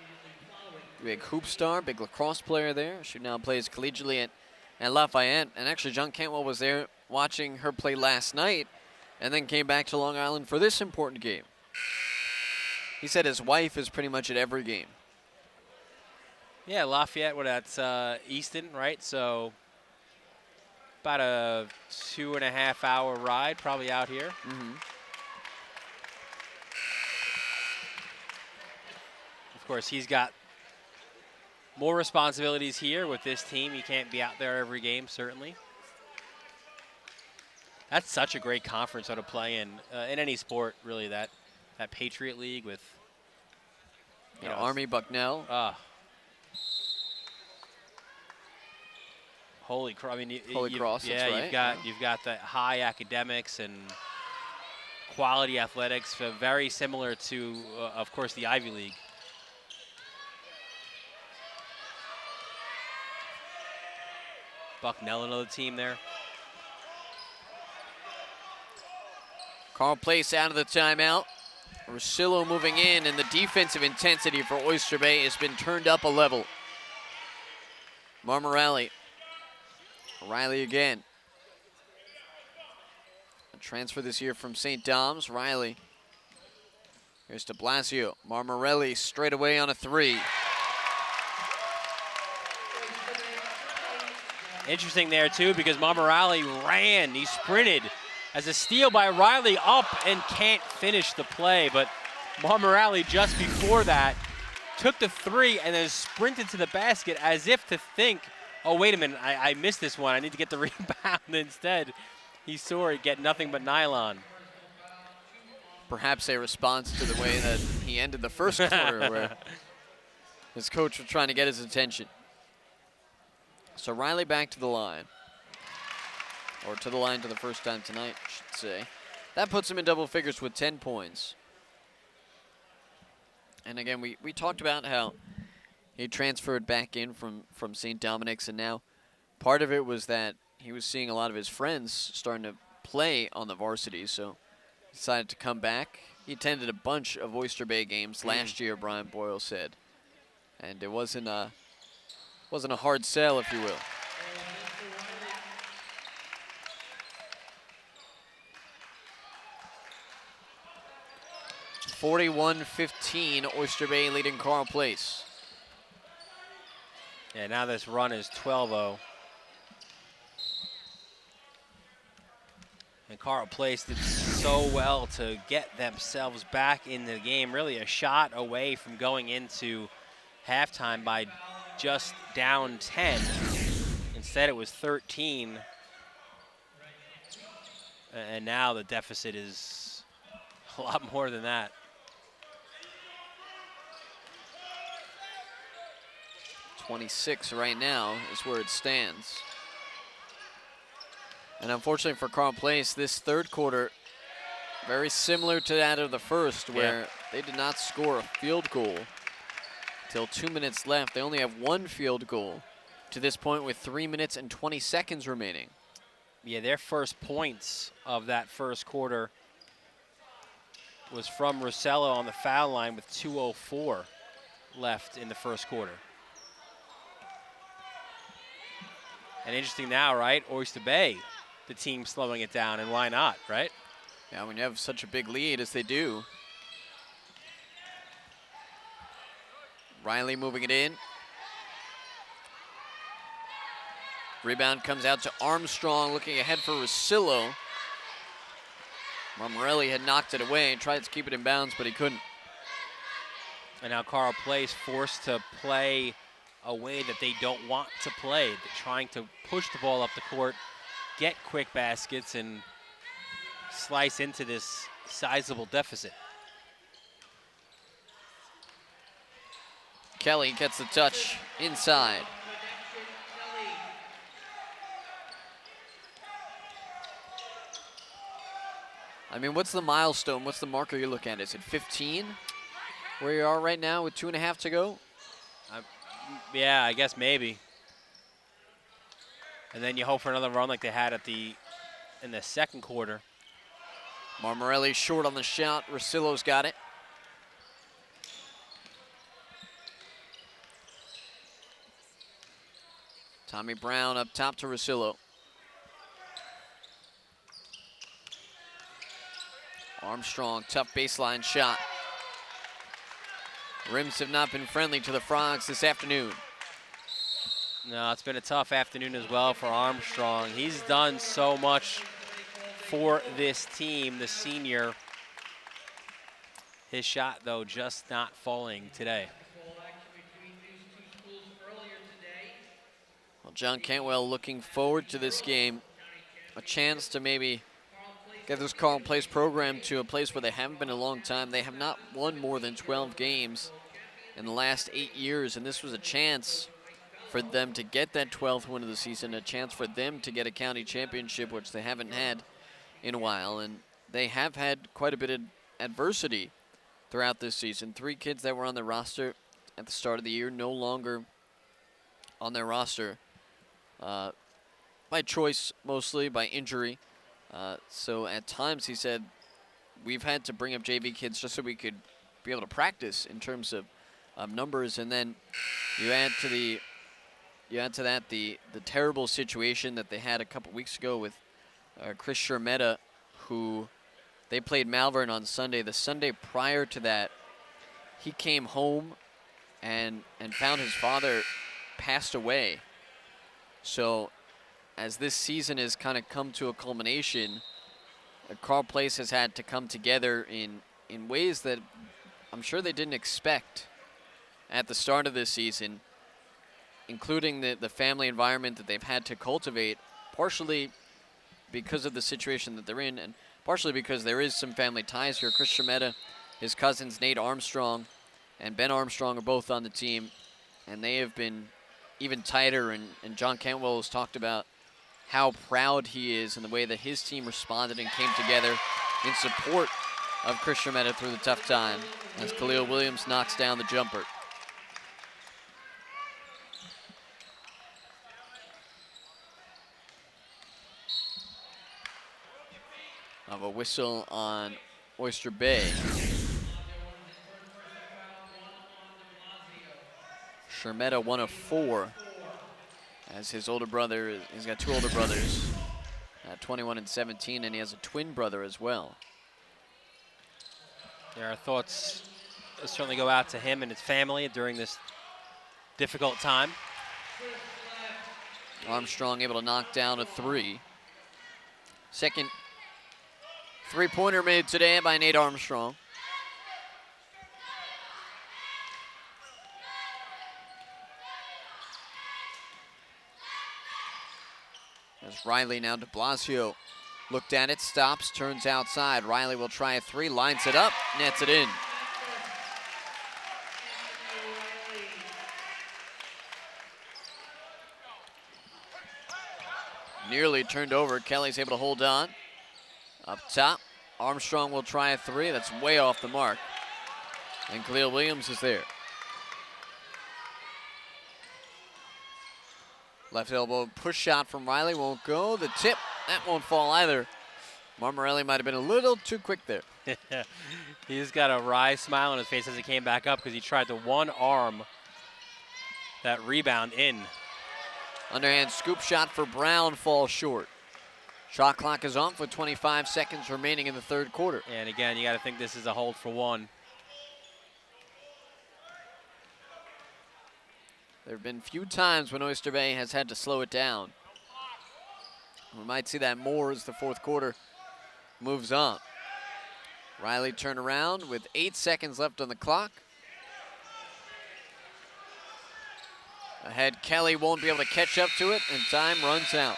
Big hoop star, big lacrosse player there. She now plays collegiately at Lafayette. And actually, John Cantwell was there watching her play last night and then came back to Long Island for this important game. He said his wife is pretty much at every game. Yeah, Lafayette, that's Easton, right? So about a 2.5 hour ride probably out here. Of course, he's got more responsibilities here with this team. He can't be out there every game, certainly. That's such a great conference to play in any sport, really, that Patriot League with you know, Army, Bucknell. Holy Cross! I mean, Holy Cross. Yeah, that's right. you've got the high academics and quality athletics, very similar to, of course, the Ivy League. Bucknell, another team there. Carle Place out of the timeout. Russillo moving in, and the defensive intensity for Oyster Bay has been turned up a level. Marmorelli. Riley again. A transfer this year from St. Dom's. Riley. Here's to Blasio. Marmorelli straight away on a three. Interesting there, too, because Marmorelli ran. He sprinted as a steal by Riley up and can't finish the play. But Marmorelli just before that took the three and then sprinted to the basket as if to think, oh, wait a minute, I missed this one. I need to get the rebound. Instead, he saw it get nothing but nylon. Perhaps a response to the way that he ended the first quarter where his coach was trying to get his attention. So Riley back to the line. Or to the line for the first time tonight, I should say. That puts him in double figures with 10 points. And again, we talked about how he transferred back in from St. Dominic's, and now part of it was that he was seeing a lot of his friends starting to play on the varsity, so decided to come back. He attended a bunch of Oyster Bay games last year, Brian Boyle said. And it wasn't a hard sell, if you will. (41-15), Oyster Bay leading Carle Place. Yeah, now this run is 12-0. And Carle Place did so well to get themselves back in the game. Really a shot away from going into halftime by just down 10. Instead, it was 13. And now the deficit is a lot more than that. 26 right now is where it stands. And unfortunately for Carle Place, this third quarter, very similar to that of the first, where they did not score a field goal until 2 minutes left. They only have one field goal to this point with 3 minutes and 20 seconds remaining. Yeah, their first points of that first quarter was from Russillo on the foul line with 2:04 left in the first quarter. And interesting now, right? Oyster Bay, the team slowing it down, and why not, right? Yeah, when you have such a big lead as they do. Riley moving it in. Rebound comes out to Armstrong, looking ahead for Russillo. Marmorelli had knocked it away and tried to keep it in bounds, but he couldn't. And now Carle Place forced to play a way that they don't want to play. They're trying to push the ball up the court, get quick baskets, and slice into this sizable deficit. Kelly gets the touch inside. I mean, what's the milestone? What's the marker you're looking at? Is it 15? where you are right now with 2.5 to go? Yeah, I guess maybe. And then you hope for another run like they had in the second quarter. Marmarelli short on the shot. Rosillo's got it. Tommy Brown up top to Rosillo. Armstrong, tough baseline shot. Rims have not been friendly to the Frogs this afternoon. No, it's been a tough afternoon as well for Armstrong. He's done so much for this team, the senior. His shot, though, just not falling today. Well, John Cantwell looking forward to this game. A chance to maybe get this Carle Place program to a place where they haven't been in a long time. They have not won more than 12 games in the last 8 years, and this was a chance for them to get that 12th win of the season, a chance for them to get a county championship, which they haven't had in a while. And they have had quite a bit of adversity throughout this season. 3 kids that were on the roster at the start of the year no longer on their roster by choice, mostly by injury. So at times he said, we've had to bring up JV kids just so we could be able to practice in terms of numbers. And then you add to that the terrible situation that they had a couple weeks ago with Chris Shermetta, who they played Malvern on Sunday. The Sunday prior to that, he came home and found his father passed away. So as this season has kind of come to a culmination, Carle Place has had to come together in ways that I'm sure they didn't expect at the start of this season, including the family environment that they've had to cultivate, partially because of the situation that they're in, and partially because there is some family ties here. Chris Shermetta, his cousins Nate Armstrong and Ben Armstrong are both on the team, and they have been even tighter, and John Cantwell has talked about how proud he is in the way that his team responded and came together in support of Chris Shermetta through the tough time as Khalil Williams knocks down the jumper. Of a whistle on Oyster Bay. Shermetta 1 of 4 as his older brother, he's got 2 older brothers, 21 and 17, and he has a twin brother as well. Yeah, our thoughts certainly go out to him and his family during this difficult time. Armstrong able to knock down a 3. Second three-pointer made today by Nate Armstrong. As Riley now de Blasio looked at it, stops, turns outside. Riley will try a 3, lines it up, nets it in. Nearly turned over. Kelly's able to hold on. Up top, Armstrong will try a 3. That's way off the mark. And Khalil Williams is there. Left elbow push shot from Riley won't go. The tip, that won't fall either. Marmarelli might have been a little too quick there. He's got a wry smile on his face as he came back up because he tried to one arm that rebound in. Underhand scoop shot for Brown falls short. Shot clock is off with 25 seconds remaining in the third quarter. And again, you got to think this is a hold for 1. There have been few times when Oyster Bay has had to slow it down. We might see that more as the fourth quarter moves on. Riley turn around with 8 seconds left on the clock. Ahead, Kelly won't be able to catch up to it, and time runs out.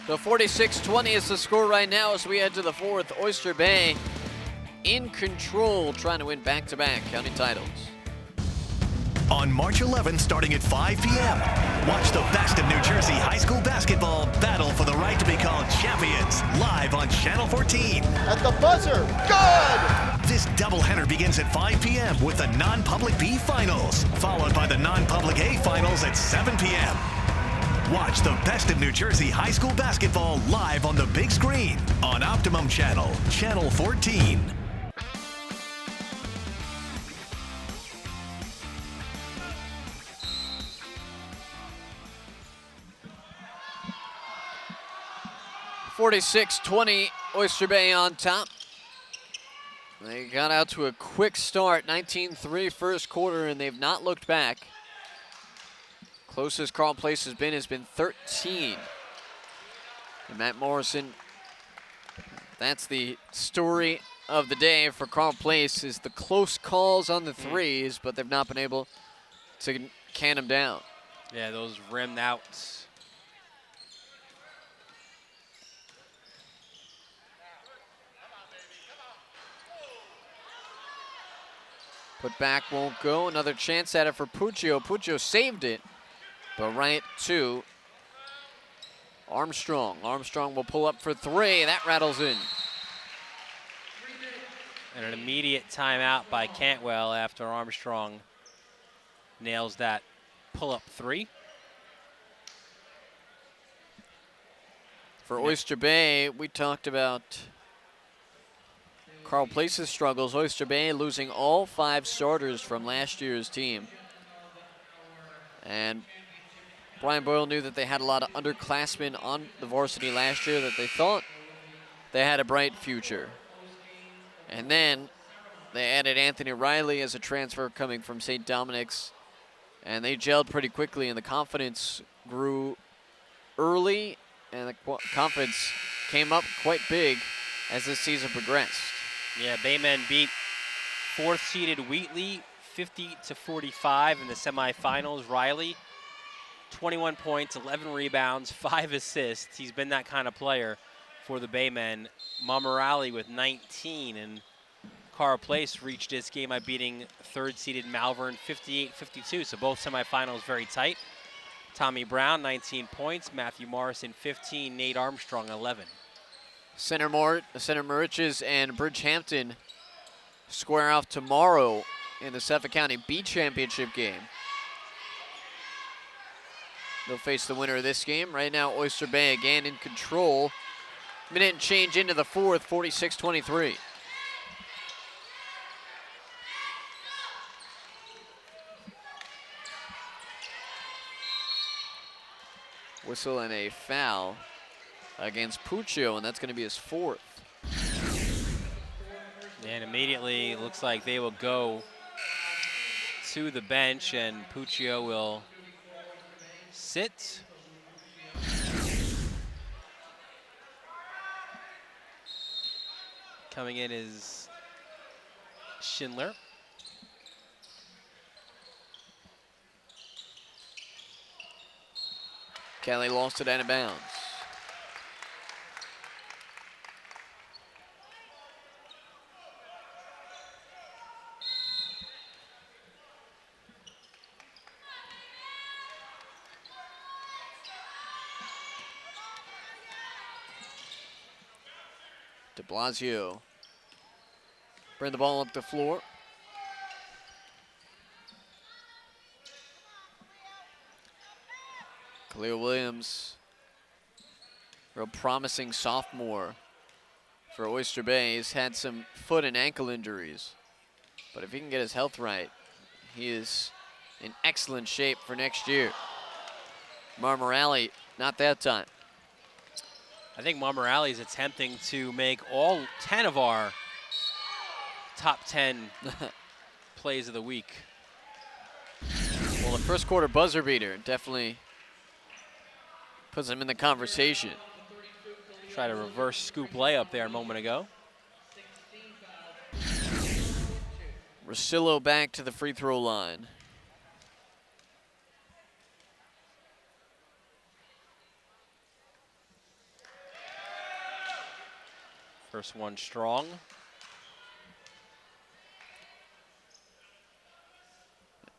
So 46-20 is the score right now as we head to the fourth. Oyster Bay in control, trying to win back-to-back county titles. On March 11th, starting at 5 p.m., watch the best of New Jersey high school basketball battle for the right to be called champions live on Channel 14. At the buzzer, good! This doubleheader begins at 5 p.m. with the non-public B finals, followed by the non-public A finals at 7 p.m. Watch the best of New Jersey high school basketball live on the big screen on Optimum Channel, Channel 14. (46-20), Oyster Bay on top. They got out to a quick start, 19-3 first quarter, and they've not looked back. Closest Carle Place has been 13. And Matt Morrison, that's the story of the day for Carle Place, is the close calls on the threes, but they've not been able to can them down. Yeah, those rimmed outs. Put back won't go. Another chance at it for Puccio. Puccio saved it, but right to Armstrong. Armstrong will pull up for three. That rattles in. And an immediate timeout by Cantwell after Armstrong nails that pull-up three. For Oyster Bay, we talked about Carle Place's struggles. Oyster Bay losing all 5 starters from last year's team. And Brian Boyle knew that they had a lot of underclassmen on the varsity last year that they thought they had a bright future. And then they added Anthony Riley as a transfer coming from St. Dominic's. And they gelled pretty quickly, and the confidence grew early, and the confidence came up quite big as this season progressed. Yeah, Baymen beat 4th-seeded Wheatley 50-45 in the semifinals. Riley, 21 points, 11 rebounds, 5 assists. He's been that kind of player for the Baymen. Momorali with 19, and Carle Place reached its game by beating 3rd-seeded Malvern 58-52. So both semifinals very tight. Tommy Brown, 19 points. Matthew Morrison, 15. Nate Armstrong, 11. Center Moriches and Bridgehampton square off tomorrow in the Suffolk County B Championship game. They'll face the winner of this game. Right now, Oyster Bay again in control. Minute and change into the fourth, 46-23. Whistle and a foul against Puccio, and that's going to be his 4th. And immediately looks like they will go to the bench, and Puccio will sit. Coming in is Schindler. Kelly lost it out of bounds. De Blasio. Bring the ball up the floor. Khalil Williams, real promising sophomore for Oyster Bay. He's had some foot and ankle injuries, but if he can get his health right, he is in excellent shape for next year. Marmorali, not that time. I think Momorali is attempting to make all 10 of our top 10 plays of the week. Well, the first quarter buzzer beater definitely puts him in the conversation. Try to reverse scoop layup there a moment ago. Rosillo back to the free throw line. First one strong.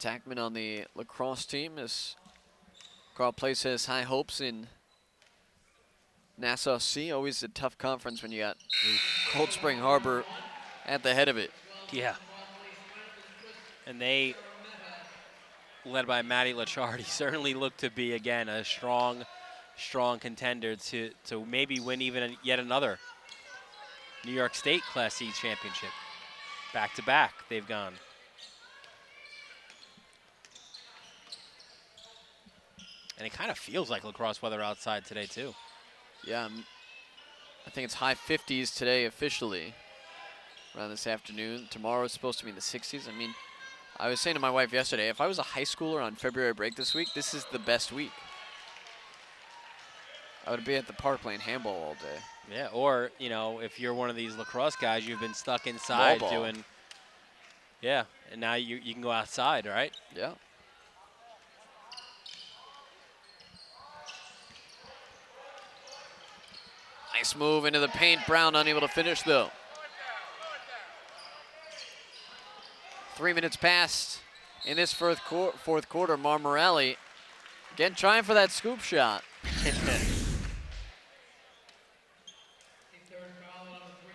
Tackman on the lacrosse team, as Carle Place has high hopes in Nassau C. Always a tough conference when you got Cold Spring Harbor at the head of it. Yeah. And they, led by Matty Lachardi, certainly look to be, again, a strong contender to maybe win even yet another New York State Class C championship. Back-to-back, they've gone. And it kind of feels like lacrosse weather outside today, too. Yeah, I think it's high 50s today officially, around this afternoon. Tomorrow it's supposed to be in the 60s. I mean, I was saying to my wife yesterday, if I was a high schooler on February break this week, this is the best week. I would be at the park playing handball all day. Yeah, or, you know, if you're one of these lacrosse guys, you've been stuck inside Ball. doing, yeah, and now you can go outside, right? Yeah. Nice move into the paint. Brown unable to finish, though. 3 minutes passed in this fourth quarter. Morale again trying for that scoop shot.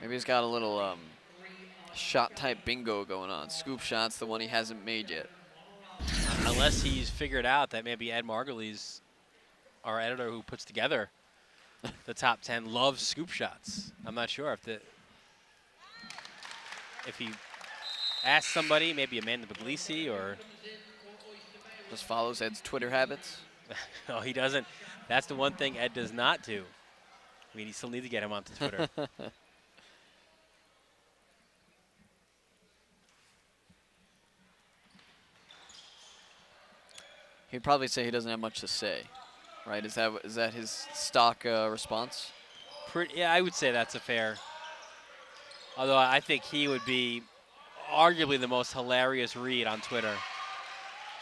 Maybe he's got a little shot type bingo going on. Scoop shot's the one he hasn't made yet. Unless he's figured out that maybe Ed Margulies, our editor who puts together the top 10, loves scoop shots. I'm not sure if he asked somebody, maybe Amanda Puglisi, or just follows Ed's Twitter habits. no, he doesn't. That's the one thing Ed does not do. I mean, you still need to get him onto Twitter. He'd probably say he doesn't have much to say, right? Is that his stock response? Yeah, I would say that's a fair. Although I think he would be arguably the most hilarious read on Twitter.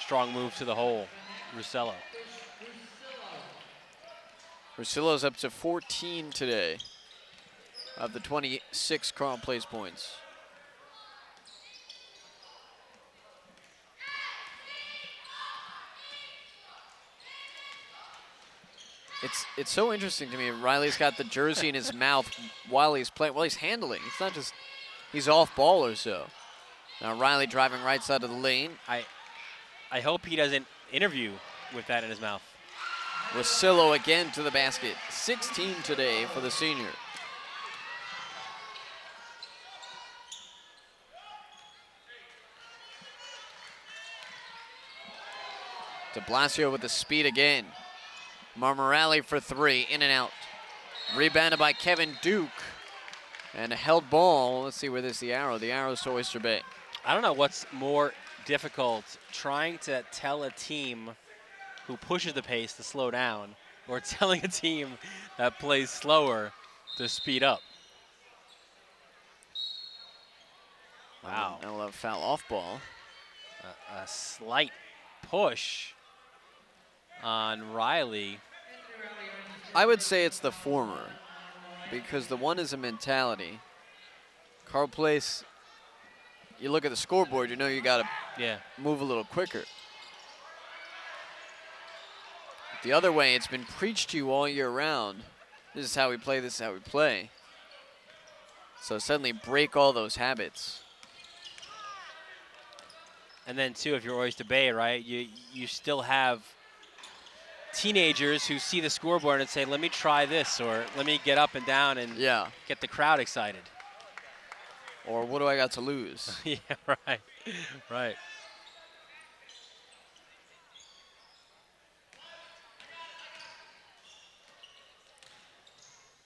Strong move to the hole, Russillo. Russillo's up to 14 today of the 26 Carle Place points. It's so interesting to me. Riley's got the jersey in his mouth while he's playing, while he's handling. It's not just he's off ball or so. Now Riley driving right side of the lane. I hope he doesn't interview with that in his mouth. Russillo again to the basket. 16 today for the senior. De Blasio with the speed again. Marmorale for three, in and out. Rebounded by Kevin Duke. And a held ball. Let's see where there's the arrow. The arrow's to Oyster Bay. I don't know what's more difficult, trying to tell a team who pushes the pace to slow down, or telling a team that plays slower to speed up. Wow. Now we'll have foul off ball. A slight push on Riley. I would say it's the former, because the one is a mentality. Carle Place, you look at the scoreboard, you know you got to move a little quicker. The other way, it's been preached to you all year round. This is how we play, this is how we play. So suddenly break all those habits. And then, too, if you're Oyster Bay, right, you still have teenagers who see the scoreboard and say, let me try this, or let me get up and down and get the crowd excited. Or what do I got to lose? Yeah, right, right.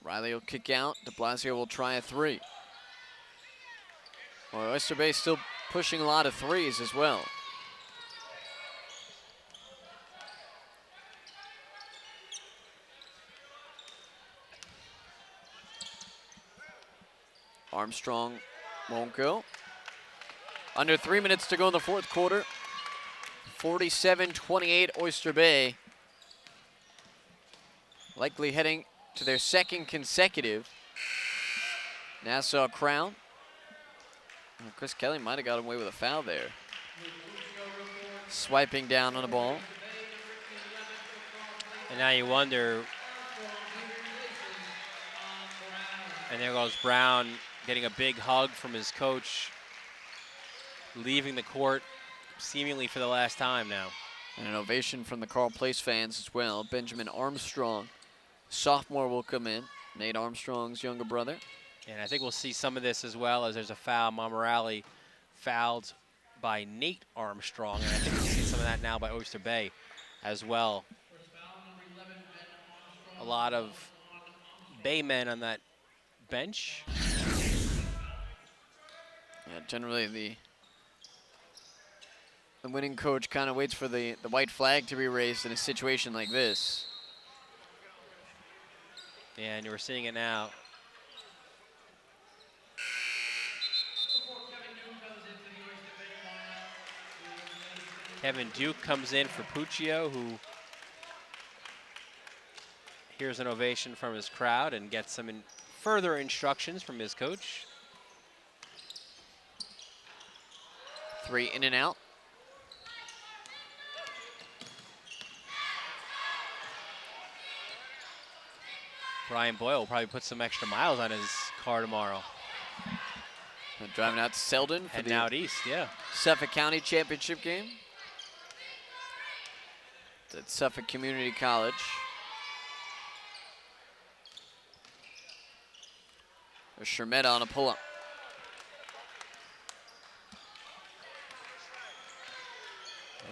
Riley will kick out. De Blasio will try a three. Well, Oyster Bay still pushing a lot of threes as well. Armstrong won't go. Under 3 minutes to go in the fourth quarter. 47-28 Oyster Bay. Likely heading to their second consecutive Nassau Crown. Chris Kelly might have got away with a foul there. swiping down on the ball. And now you wonder, and there goes Brown getting a big hug from his coach, leaving the court seemingly for the last time now. And an ovation from the Carle Place fans as well. Benjamin Armstrong, sophomore, will come in. Nate Armstrong's younger brother. And I think we'll see some of this as well as there's a foul. Momorelli fouled by Nate Armstrong. And I think we'll see some of that now by Oyster Bay as well. A lot of Bay men on that bench. Yeah, generally the winning coach kind of waits for the white flag to be raised in a situation like this. Yeah, and we're seeing it now. Kevin Duke comes in for Puccio, who hears an ovation from his crowd and gets some further instructions from his coach. 3 in and out. Brian Boyle will probably put some extra miles on his car tomorrow. Driving out to Selden for Heading out east, yeah. Suffolk County Championship game. It's at Suffolk Community College. There's Shermetta on a pull-up.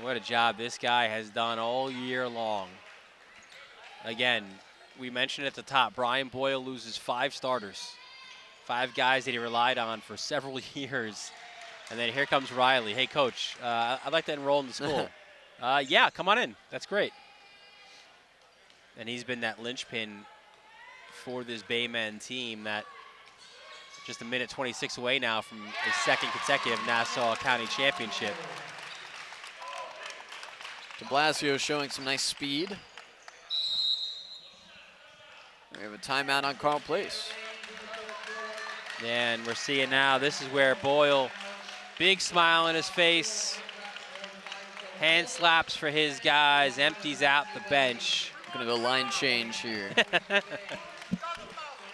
What a job this guy has done all year long. Again, we mentioned at the top, Brian Boyle loses 5 starters. 5 guys that he relied on for several years. And then here comes Riley. Hey, coach, I'd like to enroll in the school. Yeah, come on in. That's great. And he's been that linchpin for this Baymen team that just a minute 26 away now from a second consecutive Nassau County Championship. De Blasio showing some nice speed. We have a timeout on Carle Place. And we're seeing now, this is where Boyle, big smile on his face, hand slaps for his guys, empties out the bench. Gonna go line change here.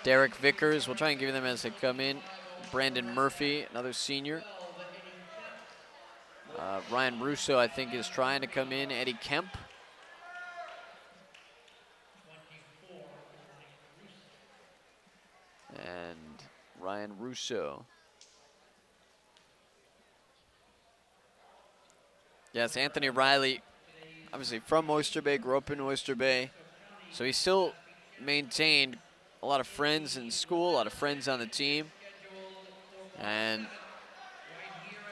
Derek Vickers, we'll try and give them as they come in. Brandon Murphy, another senior. Ryan Russo, I think, is trying to come in. Eddie Kemp. And Ryan Russo. Yes, Anthony Riley, obviously from Oyster Bay, grew up in Oyster Bay. So he still maintained a lot of friends in school, a lot of friends on the team. And,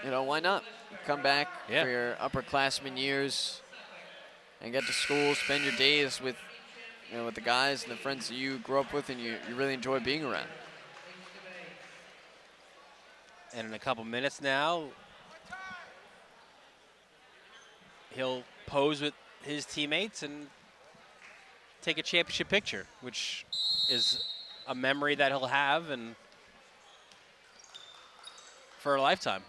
you know, why not? Come back for your upperclassmen years and get to school, spend your days with, you know, with the guys and the friends that you grew up with and you really enjoy being around. And in a couple minutes now, he'll pose with his teammates and take a championship picture, which is a memory that he'll have and for a lifetime.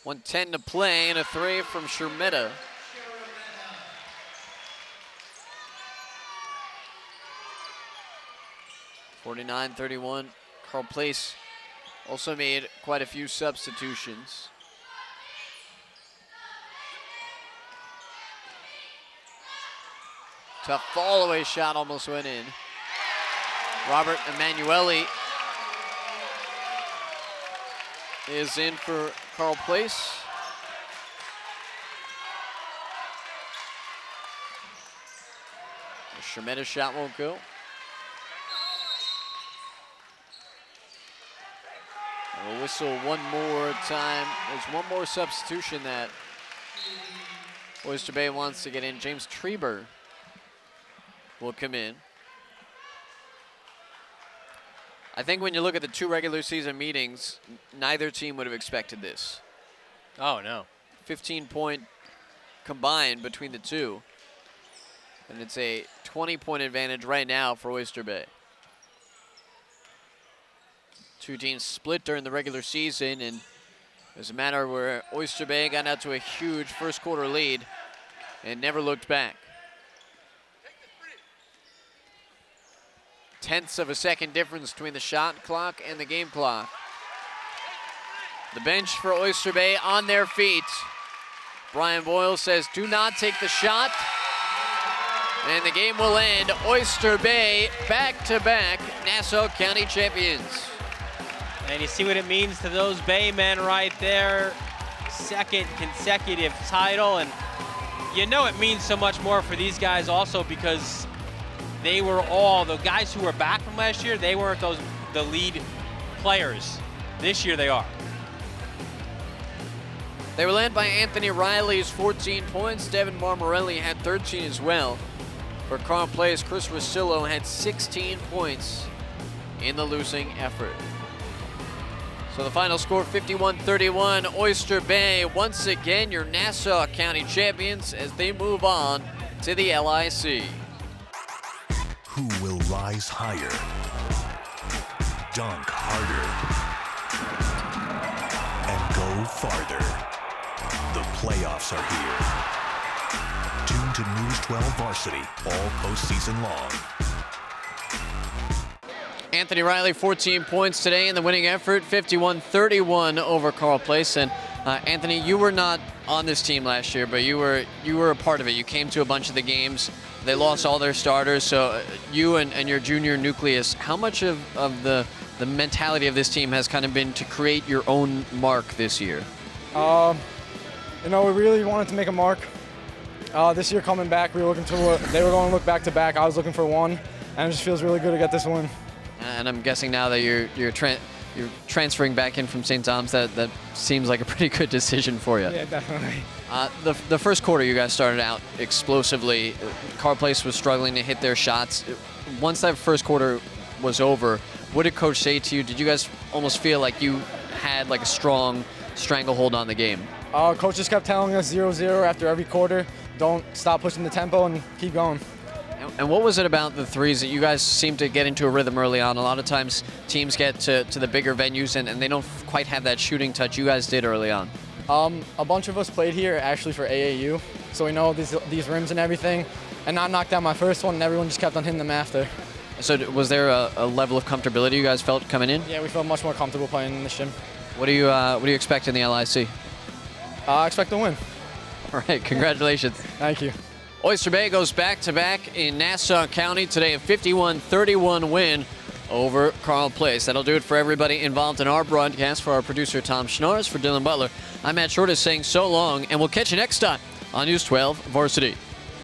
1:10 to play and a 3 from Shermetta. (49-31). Carle Place also made quite a few substitutions. Tough fall away shot, almost went in. Robert Emanuele is in for Carle Place. The Shermetta shot won't go. We'll whistle one more time. There's one more substitution that Oyster Bay wants to get in. James Treber will come in. I think when you look at the 2 regular season meetings, neither team would have expected this. Oh, no. 15-point combined between the two. And it's a 20-point advantage right now for Oyster Bay. 2 teams split during the regular season, and It was a matter where Oyster Bay got out to a huge first quarter lead and never looked back. Tenths of a second difference between the shot clock and the game clock. The bench for Oyster Bay on their feet. Brian Boyle says, do not take the shot. And the game will end. Oyster Bay back-to-back Nassau County champions. And you see what it means to those Bay men right there. Second consecutive title. And you know it means so much more for these guys also because they were all, the guys who were back from last year, they weren't the lead players. This year they are. They were led by Anthony Riley's 14 points. Devin Marmorelli had 13 as well. For Carle Place, Chris Rosillo had 16 points in the losing effort. So the final score, 51-31. Oyster Bay, once again, your Nassau County champions as they move on to the LIC. Who will rise higher, dunk harder, and go farther? The playoffs are here. Tune to News 12 Varsity all postseason long. Anthony Riley, 14 points today in the winning effort, 51-31 over Carle Place. And Anthony, you were not on this team last year, but you were a part of it. You came to a bunch of the games. They lost all their starters, so you and your junior nucleus, how much of the mentality of this team has kind of been to create your own mark this year? You know, we really wanted to make a mark. This year coming back, they were going to look back to back. I was looking for one, and it just feels really good to get this win. And I'm guessing now that you're transferring back in from St. Thomas, that seems like a pretty good decision for you. Yeah, definitely. The first quarter, you guys started out explosively. Carle Place was struggling to hit their shots. Once that first quarter was over, what did Coach say to you? Did you guys almost feel like you had like a strong stranglehold on the game? Coach just kept telling us 0-0 after every quarter. Don't stop pushing the tempo and keep going. And what was it about the threes that you guys seemed to get into a rhythm early on? A lot of times teams get to the bigger venues and they don't quite have that shooting touch you guys did early on. A bunch of us played here actually for AAU, so we know these rims and everything. And I knocked out my first one and everyone just kept on hitting them after. So was there a level of comfortability you guys felt coming in? Yeah, we felt much more comfortable playing in this gym. What do you expect in the LIC? I expect to win. All right, congratulations. Thank you. Oyster Bay goes back-to-back in Nassau County today, a 51-31 win over Carle Place. That'll do it for everybody involved in our broadcast. For our producer, Tom Schnars, for Dylan Butler, I'm Matt Shortis saying so long, and we'll catch you next time on News 12 Varsity.